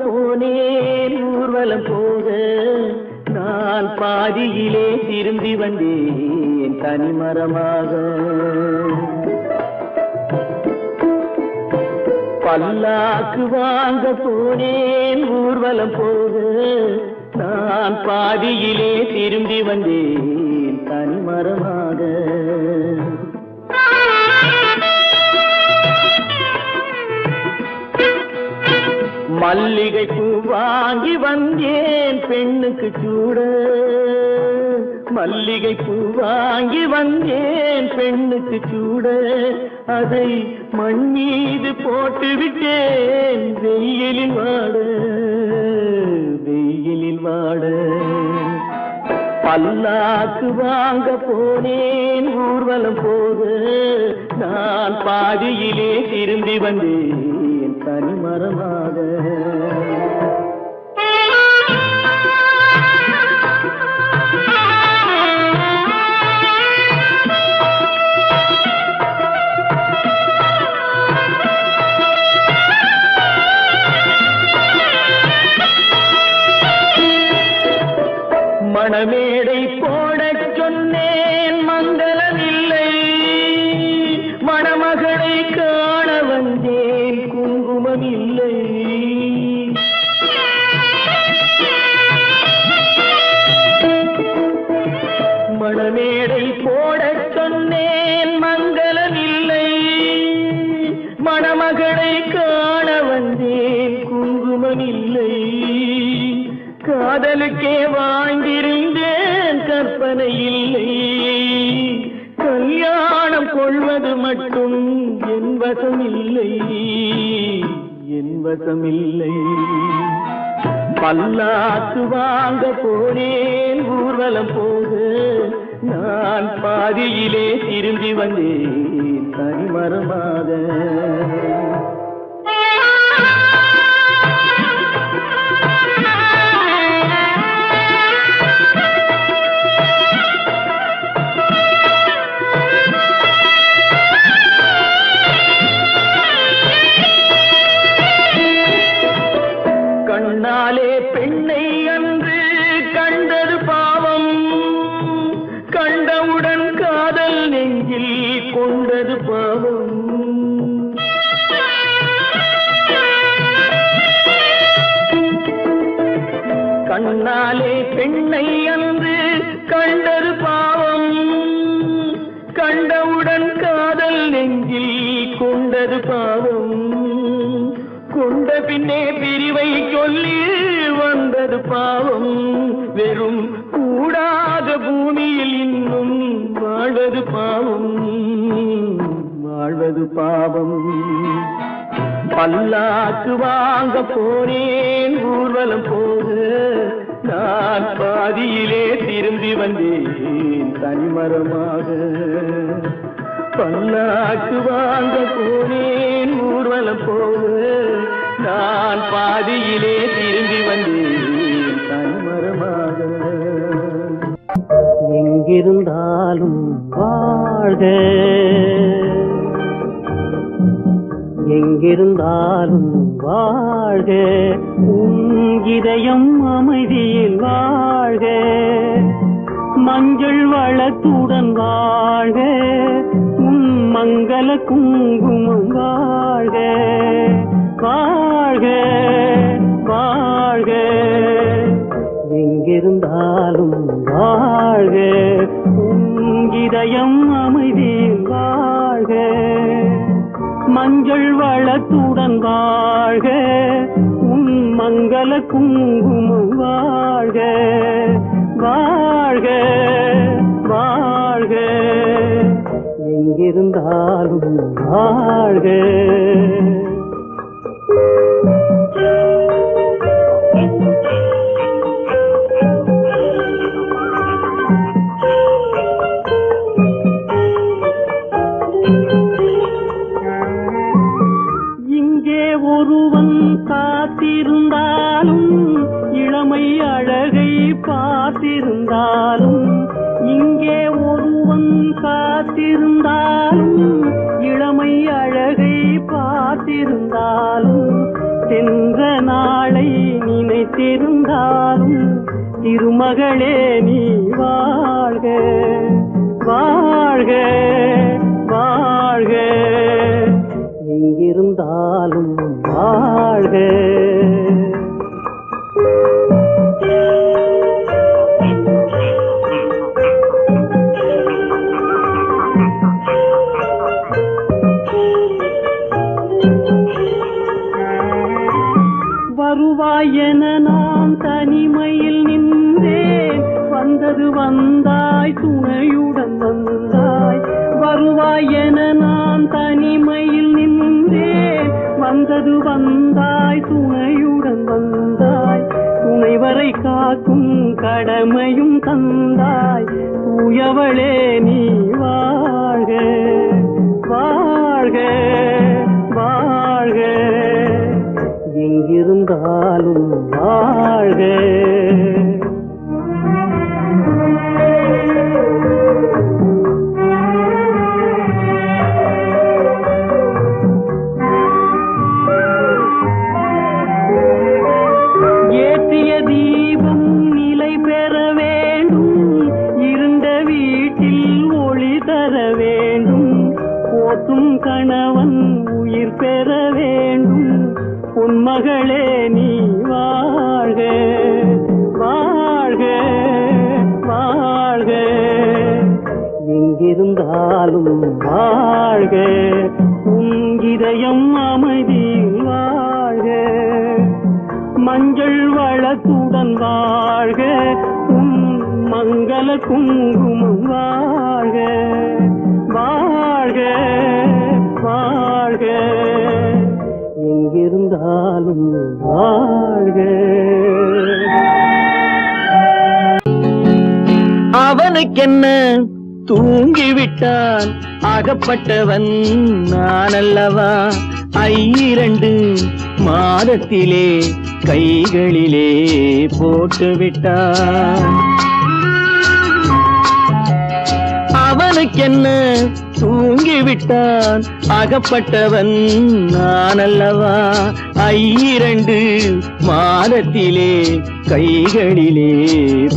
Speaker 1: போனேன் ஊர்வலம் போக நான் பாதியிலே திரும்பி வந்தேன் தனிமரமாக. பல்லாக்கு வாங்க போனேன் ஊர்வலம் போக நான் பாதியிலே திரும்பி வந்தேன் தனிமரமாக. மல்லிகை பூ வாங்கி வந்தேன் பெண்ணுக்கு சூட, மல்லிகை பூ வாங்கி வந்தேன் பெண்ணுக்கு சூட, அதை மண் மீது போட்டு விட்டேன் வெயிலில் வாட, வெயிலில் வாட. பல்லாக்கு வாங்க போனேன் ஊர்வலம் போக நான் பாதியிலே திரும்பி வந்தேன் தனிமரமாக. மணமேடை போடச் சொன்னேன் மங்களமில்லை, மணமகளை காண வந்தேன் குங்குமமில்லை. மணமேடை போடச் சொன்னேன் மங்களமில்லை, மணமகளை காண வந்தேன் குங்குமமில்லை. காதலுக்கே வாழ்ந்திருந்தேன் கற்பனை இல்லை, கல்யாணம் கொள்வது மட்டும் என் வசமில்லை, என் வசமில்லை. பல்லாக்கு வாங்க போனேன் ஊர்வலம் போக நான் பாதியிலே திரும்பி வந்தேன் தனிமரமாக. கண்ணாலே பெண்ணை அன்று கண்டது பாவம், கண்டவுடன் காதல் நெஞ்சில் கொண்டது பாவம். கண்ணாலே பெண்ணை அன்று கண்டது பாவம், கண்டவுடன் காதல் நெஞ்சில் கொண்டது பாவம். கொண்ட பின்னே பிரிவை சொல்லி வந்தது பாவம், வெறும் கூடாத பூமியில் இன்னும் வாழ்வது பாவம், வாழ்வது பாவம். பல்லாக்கு வாங்க போனேன் ஊர்வலம் போக நான் பாதியிலே திரும்பி வந்தேன் தனிமரமாக. பல்லாக்கு வாங்க போனேன் ஊர்வலம் போக நான் பாதியிலே திரும்பி வந்தேன் தனிமரமாக. எங்கிருந்தாலும் வாழ்க, எங்கிருந்தாலும் வாழ்க, உன் இதயம் அமைதியில் வாழ்க, மஞ்சள் வளத்துடன் வாழ்க, உன் மங்கள குங்குமம் வாழ்க, வாழ்க வாழ்க. எங்கிருந்தாலும் வாழ்க, உன் இதயம் அமைதியில் வாழ்க, மஞ்சள் வளத்துடன் வாழ்க, உன் மங்கள குங்குமம் வாழ்க, வாழ்க வாழ்க. எங்கிருந்தாலும் வாழ்க. இங்கே ஒருவன் காத்திருந்தாலும் இளமை அழகை பார்த்திருந்தாலும், இங்கே ஒருவன் காத்திருந்தாலும் இளமை அழகை பார்த்திருந்தாலும்,
Speaker 2: சென்ற நாளை நினைத்திருந்தாலும் திருமகளே நீ வாழ்க வாழ்க வாழ்க, எங்கிருந்தாலும் வாழ்க. வருவாய் என நான் தனிமையில் நின்றேன், வந்தது வந்தாய் துணையுடன் வந்தாய். வருவாய் என நான் தனிமையில் நின்றேன், வந்தது வந்தாய் துணையுடன் வந்தாய். துணைவரை காக்கும் கடமையும் தந்தாய், தூயவளே நீ வாழ்க வாழ்க வாழ்க, எங்கிருந்தாலும் வாழ்க. ஏற்றிய தீபம் நிலை பெற வேண்டும், இருண்ட வீட்டில் ஒளி தர வேண்டும். போற்றும் கணவன் உயிர் பெற வேண்டும், பொன்மகளே நீ வாழ்க வாழ்க வாழ்க, எங்கிருந்தாலும் வாழ்க. உன் இதயம் அமைதியில் வாழ்க, மஞ்சள் வளத்துடன் வாழ்க. உன் மங்கள குங்குமம் வாழ்க வாழ்க வாழ்க, எங்கிருந்தாலும் வாழ்க.
Speaker 1: அவனுக்கென்ன தூங்கிவிட்டான், அகப்பட்டவன் நான் அல்லவா. 2 மாதத்திலே கைகளிலே போட்டுவிட்டான். அவனுக்கென்ன தூங்கிவிட்டான், அகப்பட்டவன் நான் அல்லவா. 2 மாதத்திலே கைகளிலே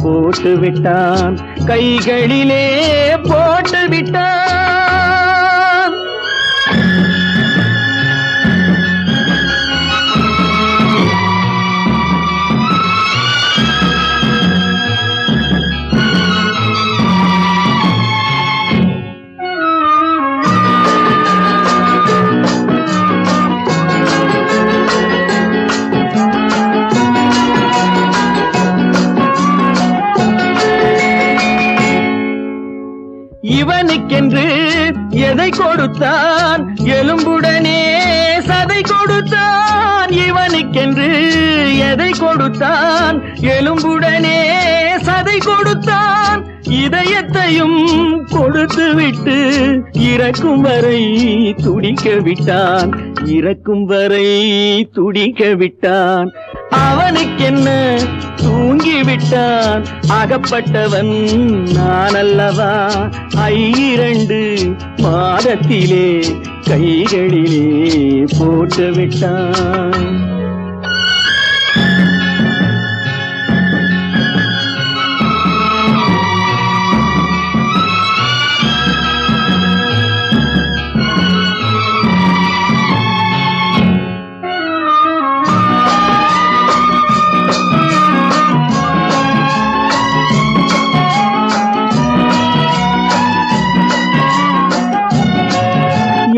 Speaker 1: போட்டுவிட்டான், கைகளிலே போட்டுவிட்டான். இவனுக்கென்று எதை கொடுத்தான், எலும்புடனே சதை கொடுத்தான். இவனுக்கென்று எதை கொடுத்தான், எலும்புடனே சதை கொடுத்தான். இதயத்தையும் கொடுத்து விட்டு இறக்கும் வரை துடிக்க விட்டான், இறக்கும் வரை துடிக்க விட்டான். அவனுக்கென்ன தூங்கிவிட்டான், அகப்பட்டவன் நான் அல்லவா. 2 மாதத்திலே கைகளிலே போட்டுவிட்டான்.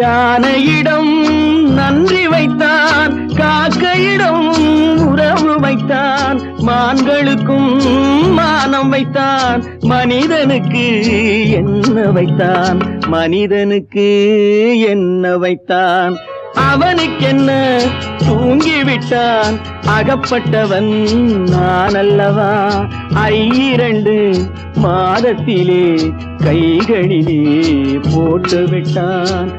Speaker 1: யானையிடம் நன்றி வைத்தான், காக்கையிடம் உறவு வைத்தான். மான்களுக்கும் மானம் வைத்தான், மனிதனுக்கு என்ன வைத்தான், மனிதனுக்கு என்ன வைத்தான். அவனுக்கென்ன தூங்கிவிட்டான், அகப்பட்டவன் நான் அல்லவா. 2 மாதத்திலே கைகளிலே போட்டுவிட்டான்,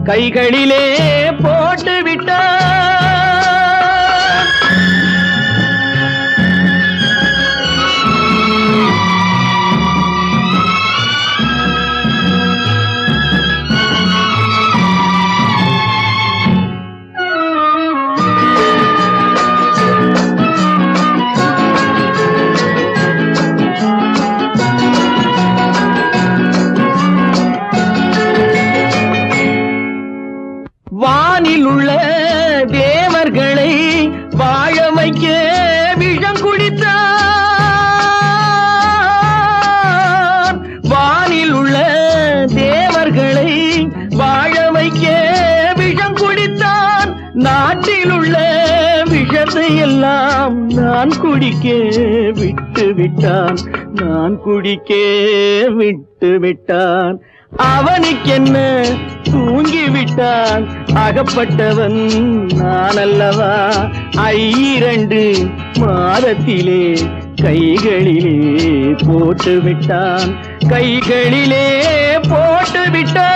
Speaker 1: கைகளிலே போட்டுவிட்டான். வைக்க விஷம் குடித்தான். வானில் உள்ள தேவர்களை வாழ வைக்க விஷம் குடித்தான். நாட்டில் உள்ள விஷத்தை எல்லாம் நான் குடிக்க விட்டு விட்டான். நான் குடிக்க விட்டு விட்டான். அவனுக்கென்ன தூங்கிவிட்டான். அகப்பட்டவன் நான் அல்லவா. 2 மாதத்திலே கைகளிலே போட்டு விட்டான். கைகளிலே போட்டு விட்டான்.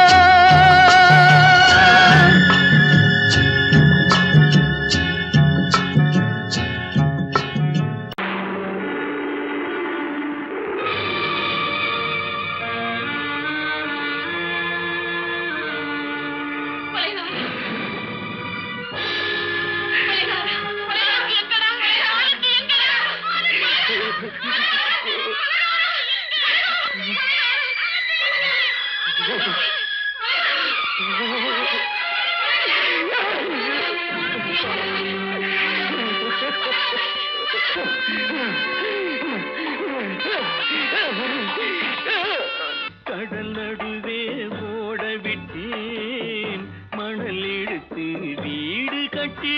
Speaker 1: கடல் நடுவே ஓட விட்டேன். மணல் எடுத்து வீடு கட்டி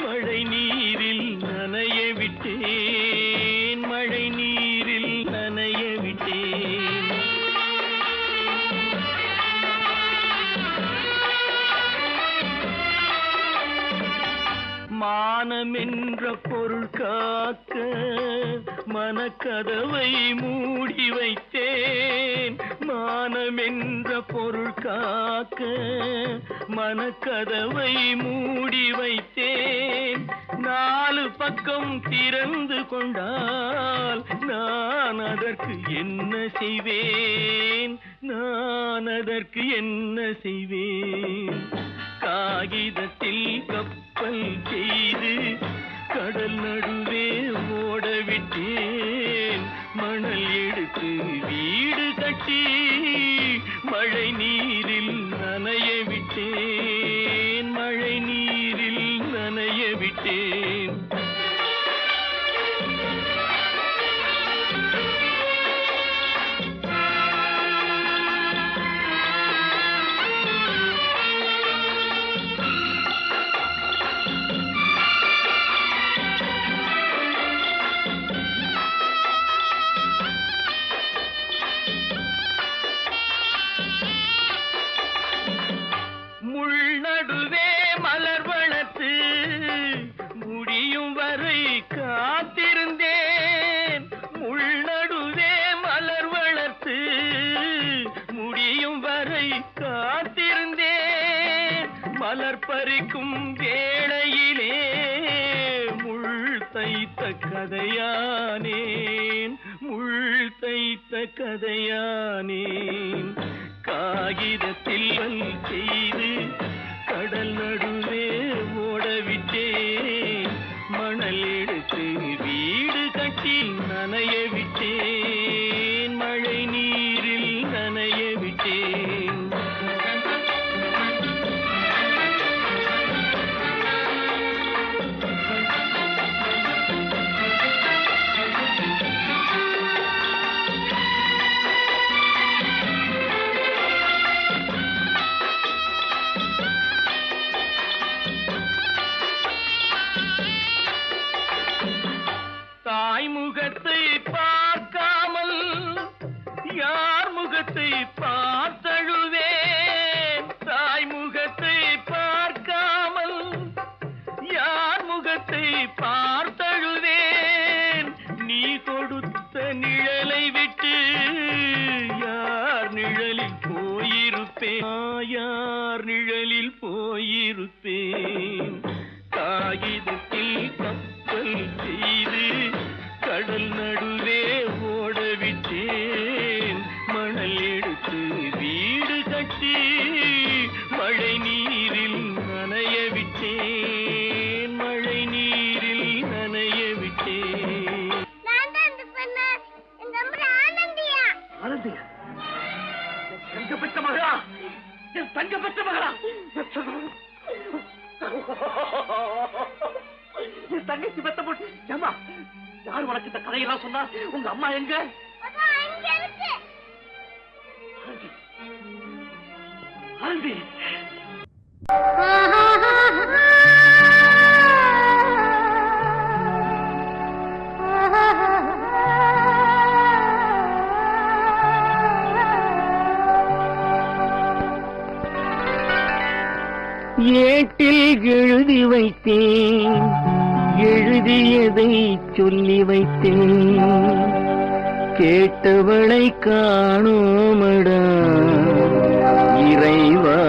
Speaker 1: மழை நீரில் நனைய விட்டேன். மழை நீரில் நனைய விட்டேன். மானமென்ற பொருள் காக்க மனக்கதவை மூடி வைத்தேன். மானமென்ற பொருள் காக்க மனக்கதவை மூடி வைத்தேன். 4 பக்கம் திறந்து கொண்டால் நான் அதற்கு என்ன செய்வேன்? நான் அதற்கு என்ன செய்வேன்? காகிதத்தில் கப்பல் செய்து கடல் நடுவே ஓட விட்டேன். மணல் எடுத்து வீடு கட்டி மழை நீரில் நனைய விட்டேன். மழை நீரில் நனைய விட்டேன். முள்நடுவே மலர் வளர்த்து முடியும் வரை காத்திருந்தேன். முள்நடுவே மலர் வளர்த்து முடியும் வரை காத்திருந்தேன். மலர் பறிக்கும் வேளையிலே முள் தைத்த கதையானேன். முள் தைத்த கதையானேன். காகிதத்தில் செய்து கடல் நடுவே ஓடவிட்டேன். மணல் எடுத்து வீடு கட்டி நனைய விட்டேன். மழை நீரில் நனைய விட்டேன். தாய் முகத்தை பார்க்காமல் யார் முகத்தை பார்த்தழுவேன். தாய் முகத்தை பார்க்காமல் யார் முகத்தை பார்த்தழுவேன். நீ கொடுத்த நிழலை விட்டு யார் நிழலில் போயிருப்பேன். யார் நிழலில் போயிருப்பேன். காகிதத்தில் கப்பல் செய்து கடல் நடுவே ஓடவிட்டேன். மணல் எடுத்து வீடு கட்டி மழை நீரில் நனைய விட்டேன். மழை நீரில் நனைய விட்டேன்.
Speaker 2: ஆனந்தியா, தங்கப்பட்ட மகளா, என் தங்கப்பட்ட மகளா, என் தங்கச்சி பெத்த போட்டு ஏமா யார் உனக்கு இந்த கதையெல்லாம் சொன்னா? உங்க அம்மா எங்க? ஆண்டி
Speaker 1: ஏட்டில் எழுதி வைத்தேன், எழுதியதை சொல்லி வைத்தேன், கேட்டவளை காணோமடா இறைவா,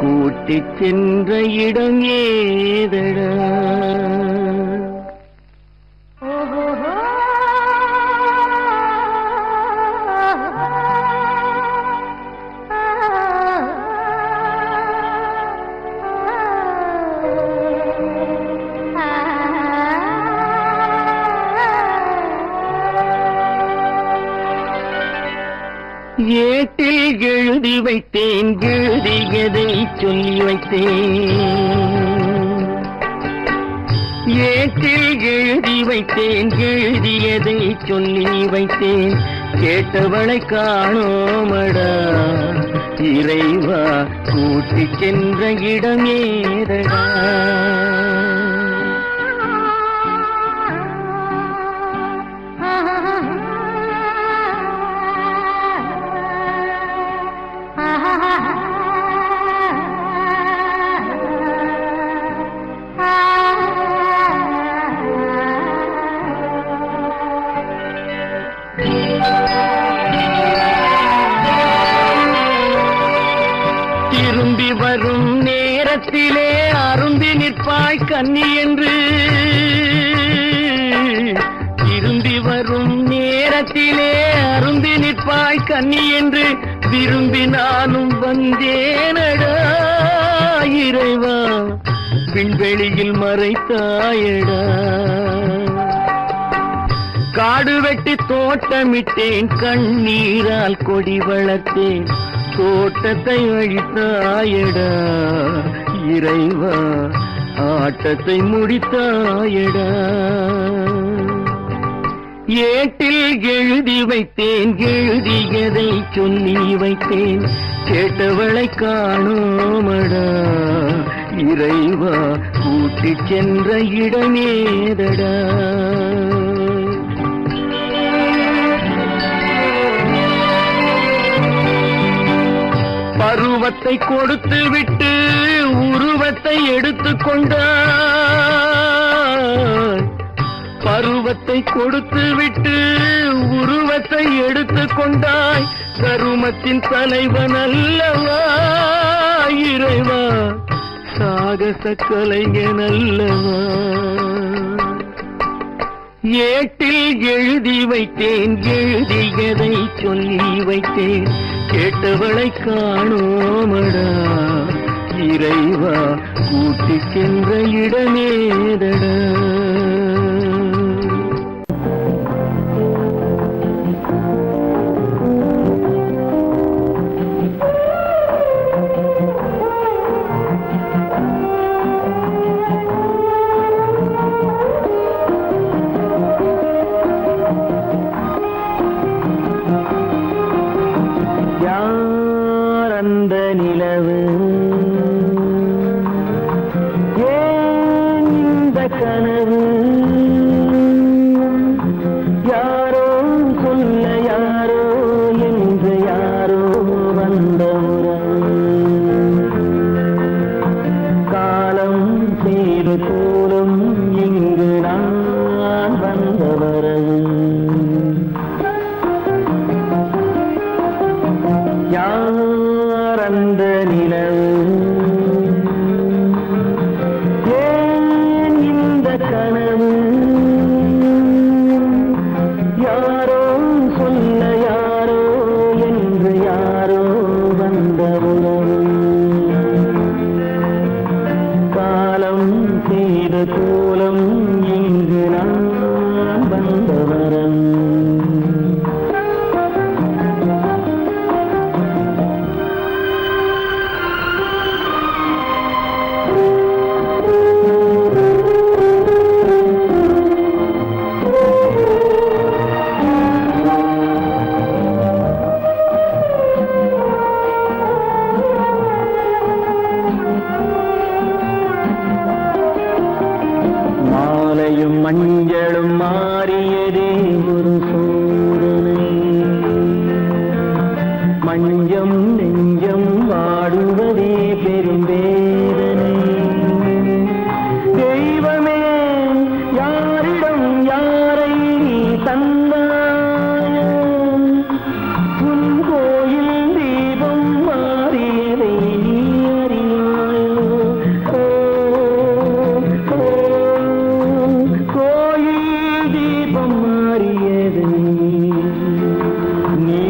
Speaker 1: கூட்டிச் சென்ற இடம் ஏதடா? ஏட்டில் எழுதி வைத்தேன், எழுதியதை சொல்லி வைத்தேன், ஏட்டில் எழுதி வைத்தேன், எழுதியதை சொல்லி வைத்தேன், கேட்டவளை காணோமடா இறைவா, கூட்டிச் சென்ற இடம் ஏதடா? திரும்பி வரும் நேரத்திலே அரும்பி நிற்பாய் கன்னி என்று, திரும்பி வரும் நேரத்திலே அரும்பி நிற்பாய் கன்னி என்று விரும்பி நானும் வந்தேனடா இறைவா, விண்வெளியில் மறைத்தாயடா. காடு வெட்டி தோட்டமிட்டேன், கண்ணீரால் கொடி வளர்த்தேன், தோட்டத்தை அழித்தாயடா இறைவா, ஆட்டத்தை முடித்தாயடா. ஏட்டில் எழுதி வைத்தேன், எழுதியதை சொல்லி வைத்தேன், கேட்டவளை காணோமடா இறைவா, கூட்டிச் சென்ற இடமேதடா? பருவத்தை கொடுத்து விட்டு உருவத்தை எடுத்துக் கொண்டாய், பருவத்தை கொடுத்து விட்டு உருவத்தை எடுத்துக் கொண்டாய், கருமத்தின் தலைவன் அல்லவா இறைவா, சாகச கலைஞன் அல்லவா? ஏட்டில் எழுதி வைத்தேன், எழுதியதை சொல்லி வைத்தேன், கேட்டவளை காணோமடா இறைவா, கூட்டிச் சென்ற இடமேதடா? அந்த நிலவு ஏன் இந்த கனவு, யாரோ சொல்ல யாரோ என்று யாரோ வந்த உறவு, காலம் செய்த கோலம் இங்கு நான் வந்த வரவு, யார் அந்த நிலவு ஏன் இந்த கனவு, யாரோ சொல்ல யாரோ என்று யாரோ வந்த உறவு, காலம் செய்த கோலம் இங்கு நான் வந்த வரவு. மழையும் மஞ்சளும் மாறியதே ஒரு சோதனை. மஞ்சம் நெஞ்சம் வாடுவதே பெரும் வேதனை. தெய்வமே யாரிடம் யாரை தந்தாயோ, உன் கோயில் தீபம் மாறியதை நீ அறியாயோ. கோயில் தீபம் மாறியதை நீ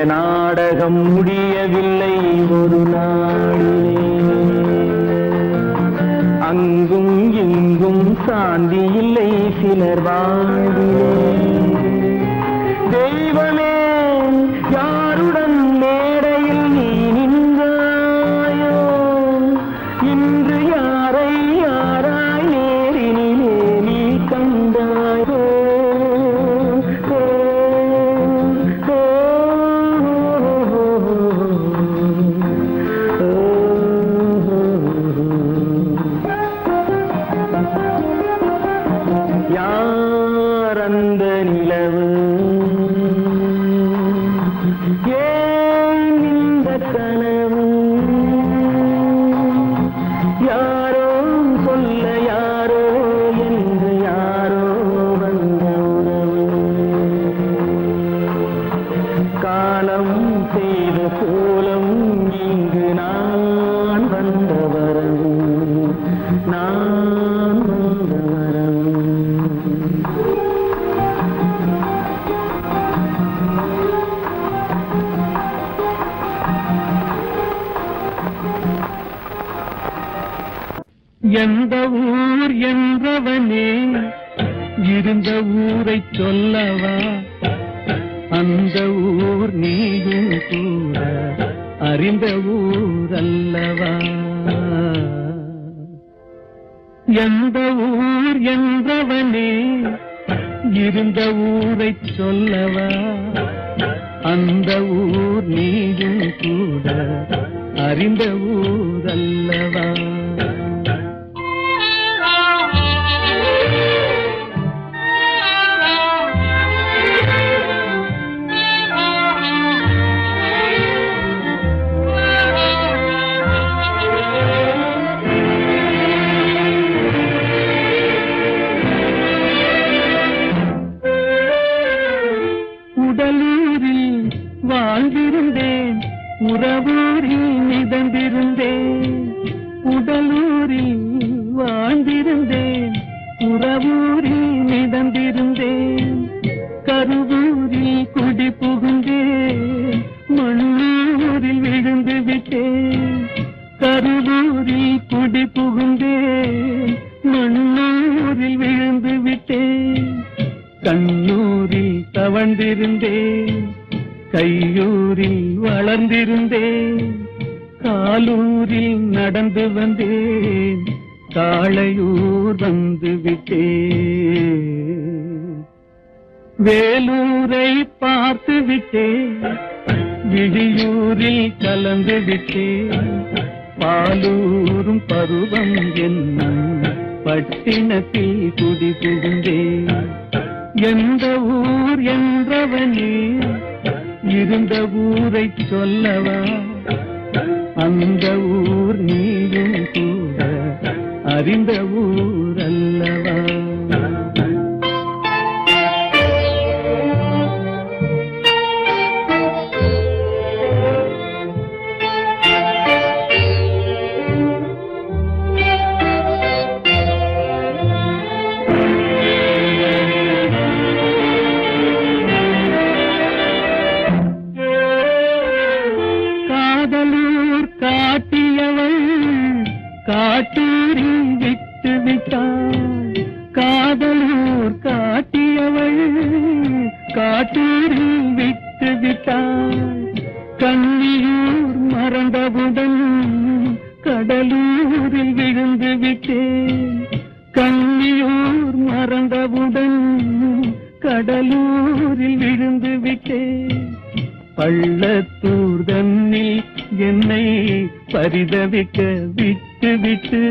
Speaker 1: நாடகம் முடியவில்லை ஒரு நாளிலே. அங்கும் இங்கும் சாந்தி இல்லை சிலர் வாழ்விலே. தெய்வமே யாருடன் மேடையில் நீ நின்றாயோ, இன்று யாரை யாராய் நேரினிலே நீ கண்டாயோ. யாரந்த நிலவு, ஏன் இந்த கனவு, யாரோ சொல்ல யாரோ என்று யாரோ வந்த உறவு. காலம் செய்த கோலம் இங்கு நான் வந்த வரவு, நான் வந்த வரவு. எந்த ஊர் என்றவனே இருந்த ஊரை சொல்லவா, அந்த ஊர் நீயும் கூட அறிந்த ஊர் அல்லவா. எந்த ஊர் என்றவனே இருந்த ஊரை சொல்லவா, அந்த ஊர் நீயும் கூட அறிந்த ஊர் அல்லவா. உடலூரில் வாழ்ந்திருந்தேன், உறவூரில் மிதந்திருந்தேன். உடலூரில் வாழ்ந்திருந்தேன், உறவூரில் மிதந்திருந்தேன். கருவூரில் குடி புகுந்தேன், மண்ணூரில் விழுந்து விட்டேன். கருவூரில் குடி புகுந்தேன், மண்ணூரில் விழுந்து விட்டேன். கண்ணூரில் தவழ்ந்திருந்தேன், கையூரில் வளர்ந்திருந்தேன். காலூரில் நடந்து வந்தேன், காளையூர் வந்து விட்டேன். வேலூரை பார்த்து விட்டேன், விழியூரில் கலந்து விட்டேன். பாலூரும் பருவம் என்னும் பட்டினத்தில் குடி புகுந்தேன். எந்த ஊர் என்றவனே இருந்த ஊரை சொல்லவா, அந்த ஊர் நீயும் கூட அறிந்த ஊர் அல்லவா. விட்டு விட்டாள் காதலூர் காட்டியவள் காட்டூரில் விட்டு விட்டாள் கண்ணியூர் மறந்தவுடன் கடலூரில் விழுந்து விட்டேன் கண்ணியூர் மறந்தவுடன் கடலூரில் விழுந்து விட்டேன் பள்ளத்தூர் தன்னில் என்னை பரிதவிக்க விட்டு விட்டு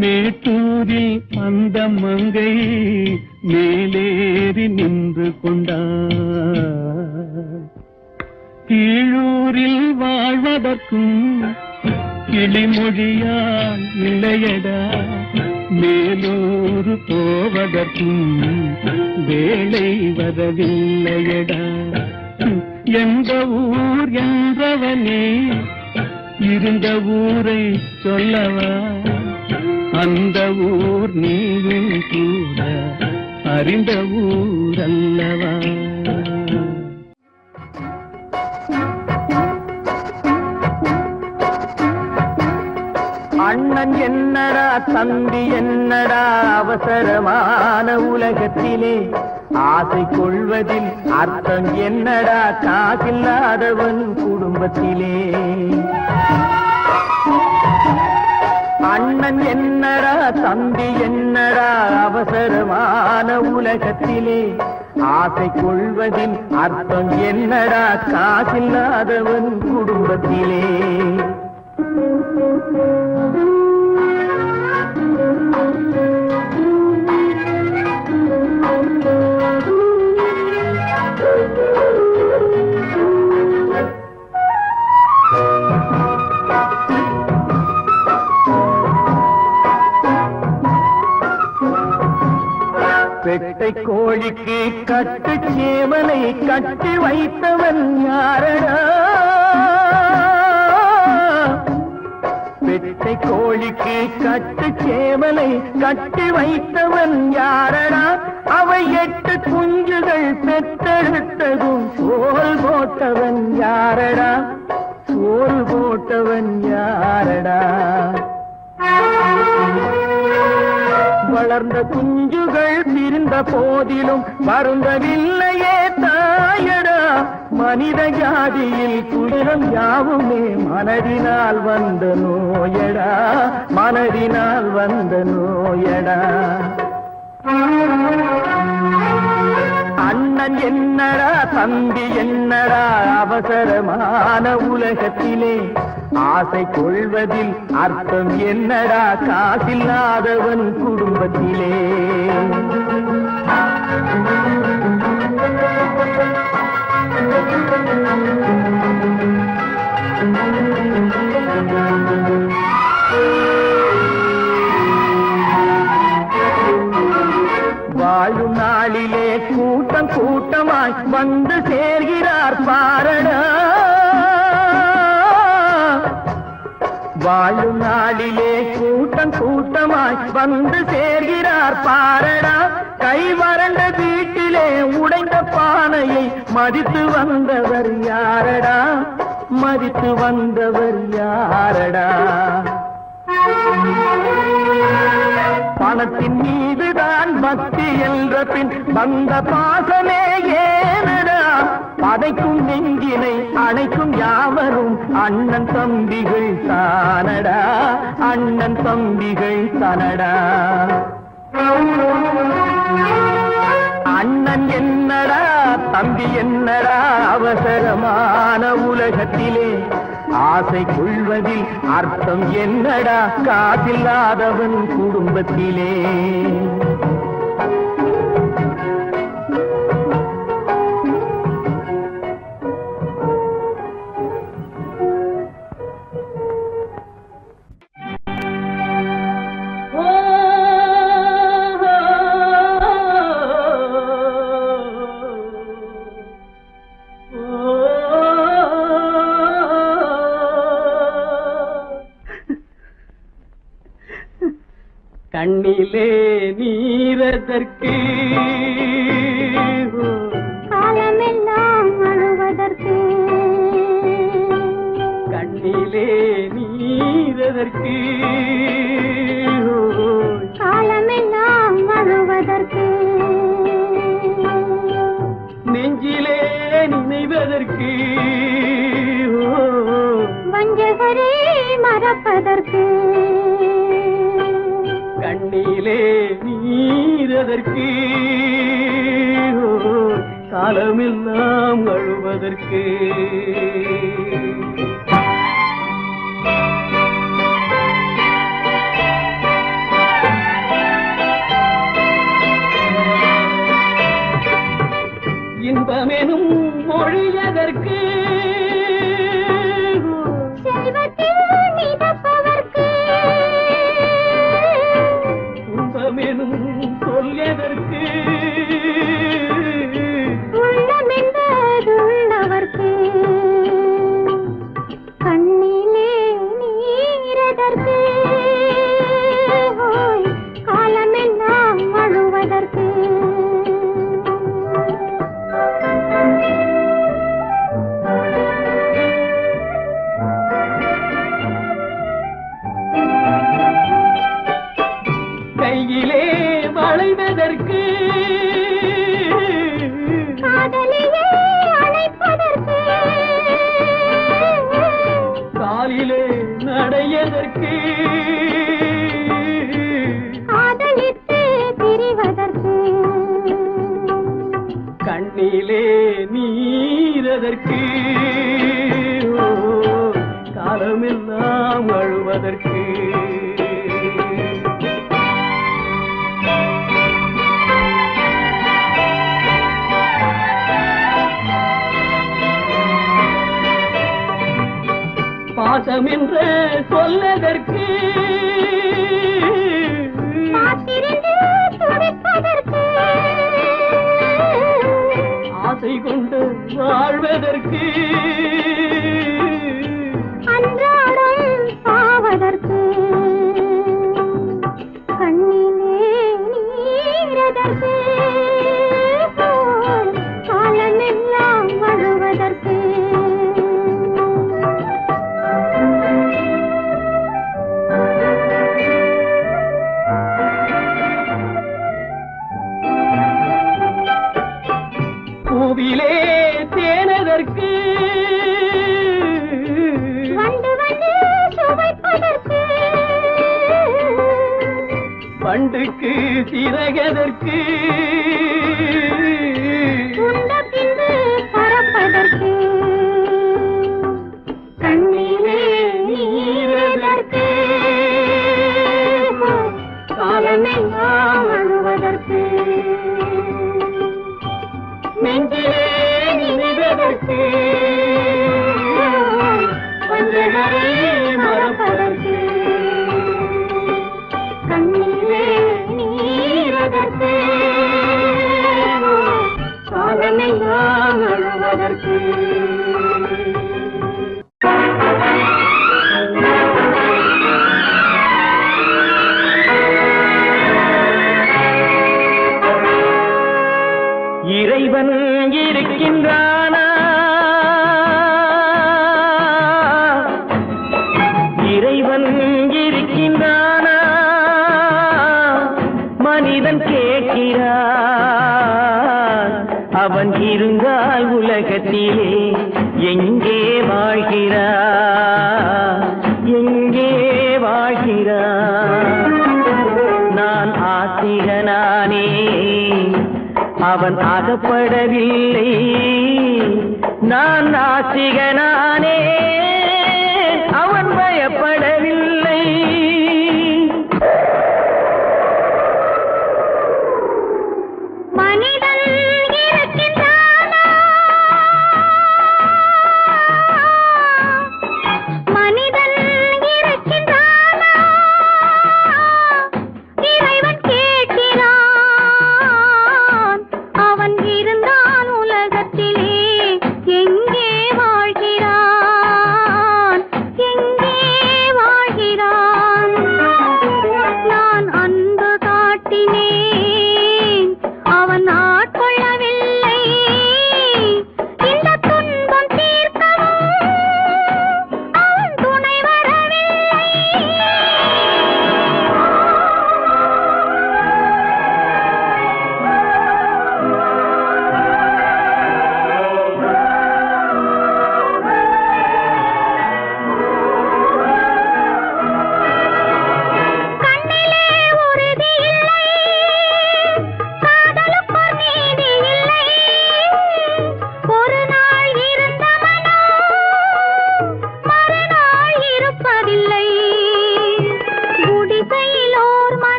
Speaker 1: மேட்டூரில் அந்த மங்கை மேலேறி நின்று கொண்டார் கீழூரில் வாழ்வதற்கும் கிளிமொழியால் இல்லையடா மேலூர் போவதற்கும் வேலை வரவில்லையடா எந்த ஊர் என்றவனே இருந்த ஊரை சொல்லவா அந்த ஊர் நீயும் கூட அறிந்த ஊர் அல்லவா அண்ணன் என்னடா தம்பி என்னடா அவசரமான உலகத்திலே ஆசை கொள்வதில் அர்த்தம் என்னடா காசில்லாதவன் குடும்பத்திலே அண்ணன் என்னடா தம்பி என்னடா அவசரமான உலகத்திலே ஆசை கொள்வதில் அர்த்தம் என்னடா காசில்லாதவன் குடும்பத்திலே பெட்டை கோழிக்கு கட்டு சேவலை கட்டி வைத்தவன் யாரடா பெட்டை கோழிக்கு கட்டு சேவலை கட்டி வைத்தவன் யாரடா அவை 8 குஞ்சுகள் பெற்றெடுத்ததும் சோறு போட்டவன் யாரடா சோறு போட்டவன் யாரடா வளர்ந்த குஞ்சுகள் பிரிந்த போதிலும் வருந்தவில்லையே தாயடா மனித ஜாதியில் துயரம் யாவுமே மனதினால் வந்த நோயடா மனதினால் வந்த நோயடா அண்ணன் என்னடா தம்பி என்னடா அவசரமான உலகத்திலே ஆசை கொள்வதில் அர்த்தம் என்னடா காசில்லாதவன் குடும்பத்திலே வாழும் நாளிலே கூட்டம் கூட்டமாய் வந்து சேர்கிறார் பாரடா வாழும் நாளிலே கூட்டம் கூட்டமாய் வந்து சேர்கிறார் பாரடா கை வறண்ட வீட்டிலே உடைந்த பானையை மதித்து வந்தவர் யாரடா மதித்து வந்தவர் யாரடா பணத்தின் மீதுதான் பக்தி என்ற பின் வந்த பாசமே ஏனடா பதைக்கும் நெஞ்சினை அணைக்கும் யாவரும் அண்ணன் தம்பிகள் தானடா அண்ணன் தம்பிகள் தானடா அண்ணன் என்னடா தம்பி என்னடா அவசரமான உலகத்திலே ஆசை கொள்வதில் அர்த்தம் என்னடா காசில்லாதவன் குடும்பத்திலே கண்ணிலே நீரதற்கு
Speaker 3: காலமெல்லாம் அழுவதற்கு
Speaker 1: கண்ணிலே நீரதற்கு
Speaker 3: அழுவதற்கு
Speaker 1: கண்ணிலே நீரதற்கு காலமெல்லாம் அழுவதற்கு இன்பமெனும் மொழியதற்கு
Speaker 3: செல்வத்தில் மிதப்பதற்கு
Speaker 1: துன்பமெனும் சொல்லியதற்கு
Speaker 3: உள்ளமென்பதுள்ளவர்க்கு கண்ணிலே நீரதற்கு காலமெல்லாம் அழுவதற்கு
Speaker 1: கையிலே வளைவதற்கு
Speaker 3: காதலியே அழைப்பதற்கு
Speaker 1: காலிலே நடையதற்கு
Speaker 3: காதலித்து பிரிவதற்கு
Speaker 1: கண்ணிலே நீரதற்கு காலமெல்லாம் அழுவதற்கு பாசம் என்று சொல்லதற்கு
Speaker 3: காத்திருந்து துடிப்பதற்கு
Speaker 1: ஆசை கொண்டு வாழ்வதற்கு
Speaker 3: அன்றாடம் சாவதற்கு கண்ணிலே நீரதற்கு காலமெல்லாம் அழுவதற்கு
Speaker 1: பூவிலே தேனதற்கு
Speaker 3: வந்து வந்து சுவைப்பதற்கு
Speaker 1: பண்டுக்கு சிறகதற்கு
Speaker 3: உண்ட பின்பு பறப்பதற்கு கண்ணிலே நீரதற்கு காலமெல்லாம் அழுவதற்கு
Speaker 1: நெஞ்சிலே நினைவதற்கு பஞ்சகரை மறப்பதற்கு
Speaker 3: கண்ணிலே நீரதற்கு
Speaker 1: காலமெல்லாம் அழுவதற்கு இறைவன் இருக்கின்றானா இறைவன் இருக்கின்றானா மனிதன் கேட்கிறான் அவன் இருந்தால் உலகத்திலே எங்கே வாழ்கிறான் எங்கே வாழ்கிறான் நான் ஆசிரியனானே அவன் அகப்படவில்லை நான் நாசிகனானே அவன் பயப்படவில்லை
Speaker 3: மனிதன் இருக்கின்றானா மனிதன் இருக்கின்றானா இறைவன் கேட்கிறான் அவன் இருந்தான் உலகத்திலே எங்கே வாழ்கிறான்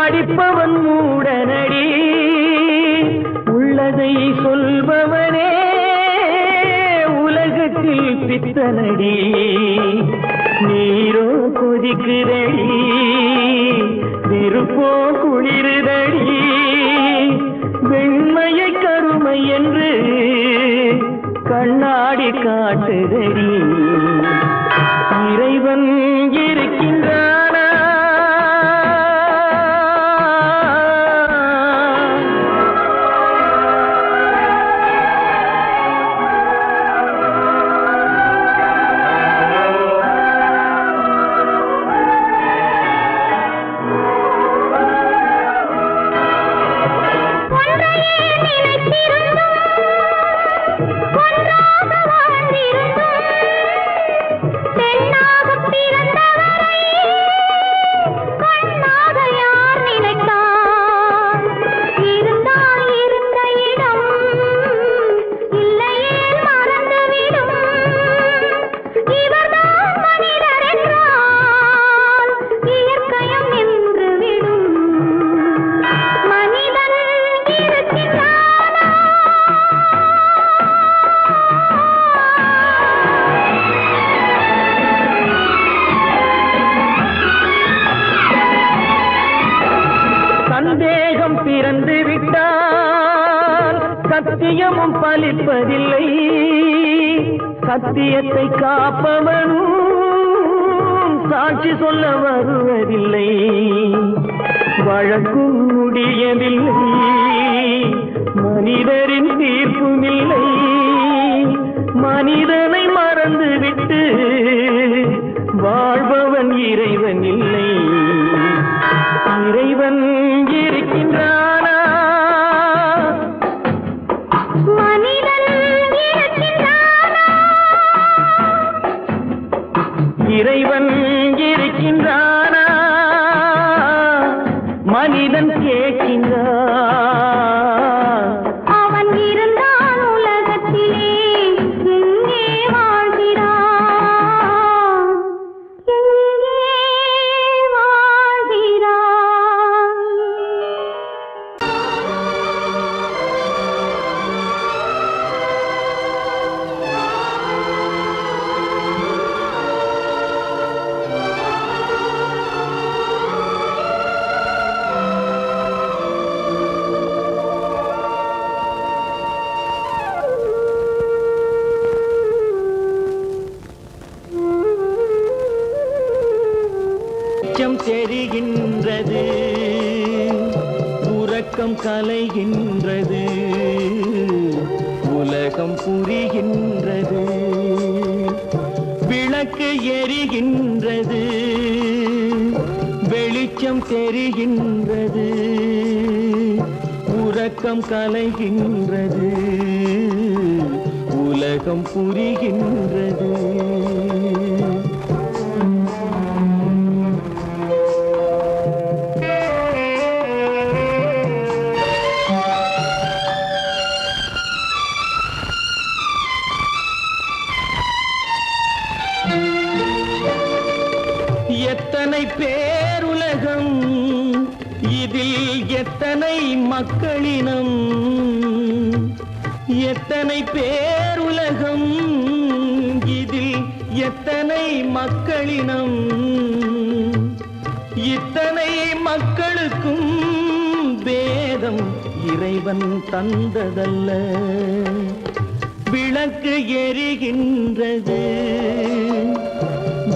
Speaker 1: படிப்பவன் மூடனடி உள்ளதை சொல்பவனே உலகத்தில் பித்தனடி நீரோ கொதிக்குதடி நெருப்போ குளிருதடி வெண்மையை கருமை என்று கண்ணாடி காட்டுதடி இறைவன் இருக்கின்றானா சந்தேகம் பிறந்து விட்டால் சத்தியமும் பலிப்பதில்லை சத்தியத்தை காப்பவனும் சாட்சி சொல்ல வருவதில்லை வழக்கும் முடியவில்லை மனிதரின் தீர்ப்பும் இல்லை மனிதனை மறந்துவிட்டு வாழ்பவன் இறைவன் இல்லை இறைவன் இருக்கின்றானா
Speaker 3: மனிதன் இருக்கின்றானா
Speaker 1: இறைவன் இருக்கின்றானா மனிதன் கேட்கின்றான்
Speaker 3: அவன் இருந்தான் உலகத்திலே எங்கே வாழ்கிறான் எங்கே வாழ்கிறான்
Speaker 1: வெளிச்சம் தெரிகின்றது உறக்கம் கலைகின்றது உலகம் புரிகின்றது விளக்கு எரிகின்றது வெளிச்சம் தெரிகின்றது உறக்கம் கலைகின்றது உலகம் புரிகின்றது எத்தனை பேருலகம் இதில் எத்தனை மக்களினம் எத்தனை பேருலகம் இதில் எத்தனை மக்களினம் இத்தனை மக்களுக்கும் வேதம் இறைவன் தந்ததல்ல விளக்கு எரிகின்றது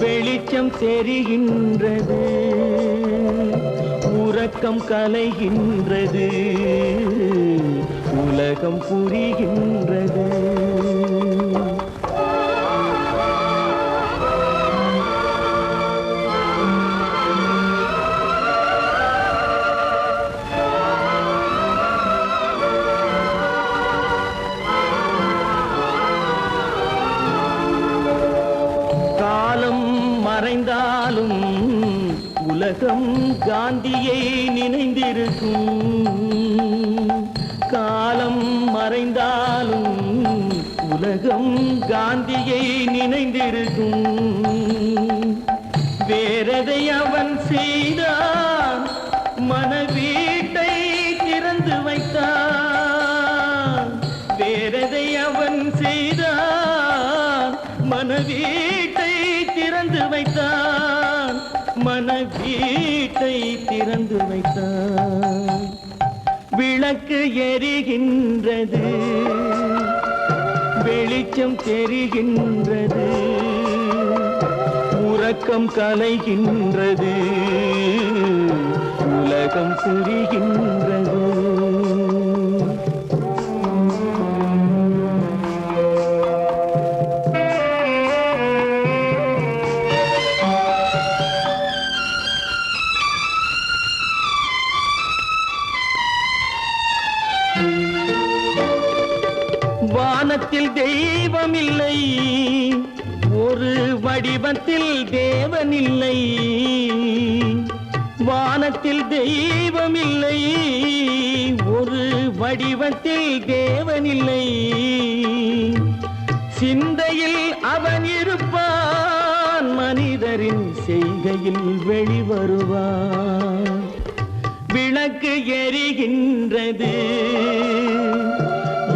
Speaker 1: வெளிச்சம் தெரிகின்றது உறக்கம் கலைகின்றது உலகம் புரிகின்றது காலம் மறைந்தாலும் உலகம் காந்தியை நினைந்திருக்கும் காலம் மறைந்தாலும் உலகம் காந்தியை நினைந்திருக்கும் வேறதை அவன் செய்தான் மனவீட்டை திறந்து வைத்தான் வேறதை அவன் செய்தான் மனவீட்டை திறந்து வைத்தான் மனவீட்டை திறந்து வைத்தான் விளக்கு எரிகின்றது வெளிச்சம் தெரிகின்றது உறக்கம் கலைகின்றது உலகம் புரிகின்றது வானத்தில் தெய்வமில்லை ஒரு வடிவத்தில் தேவனில்லை வானத்தில் தெய்வமில்லை ஒரு வடிவத்தில் தேவனில்லை சிந்தையில் அவன் இருப்பான் மனிதரின் செய்கையில் வெளிவருவான் விளக்கு எரிகின்றது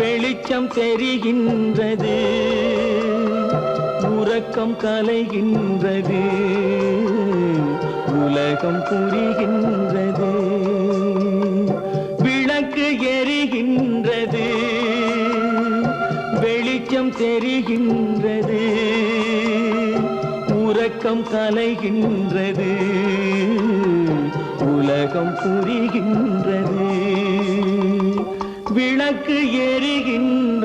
Speaker 1: வெளிச்சம் தெரிகின்றது உறக்கம் கலைகின்றது உலகம் புரிகின்றது விளக்கு எரிகின்றது வெளிச்சம் தெரிகின்றது உறக்கம் கலைகின்றது உலகம் புரிகின்றது விளக்கு எரிகின்ற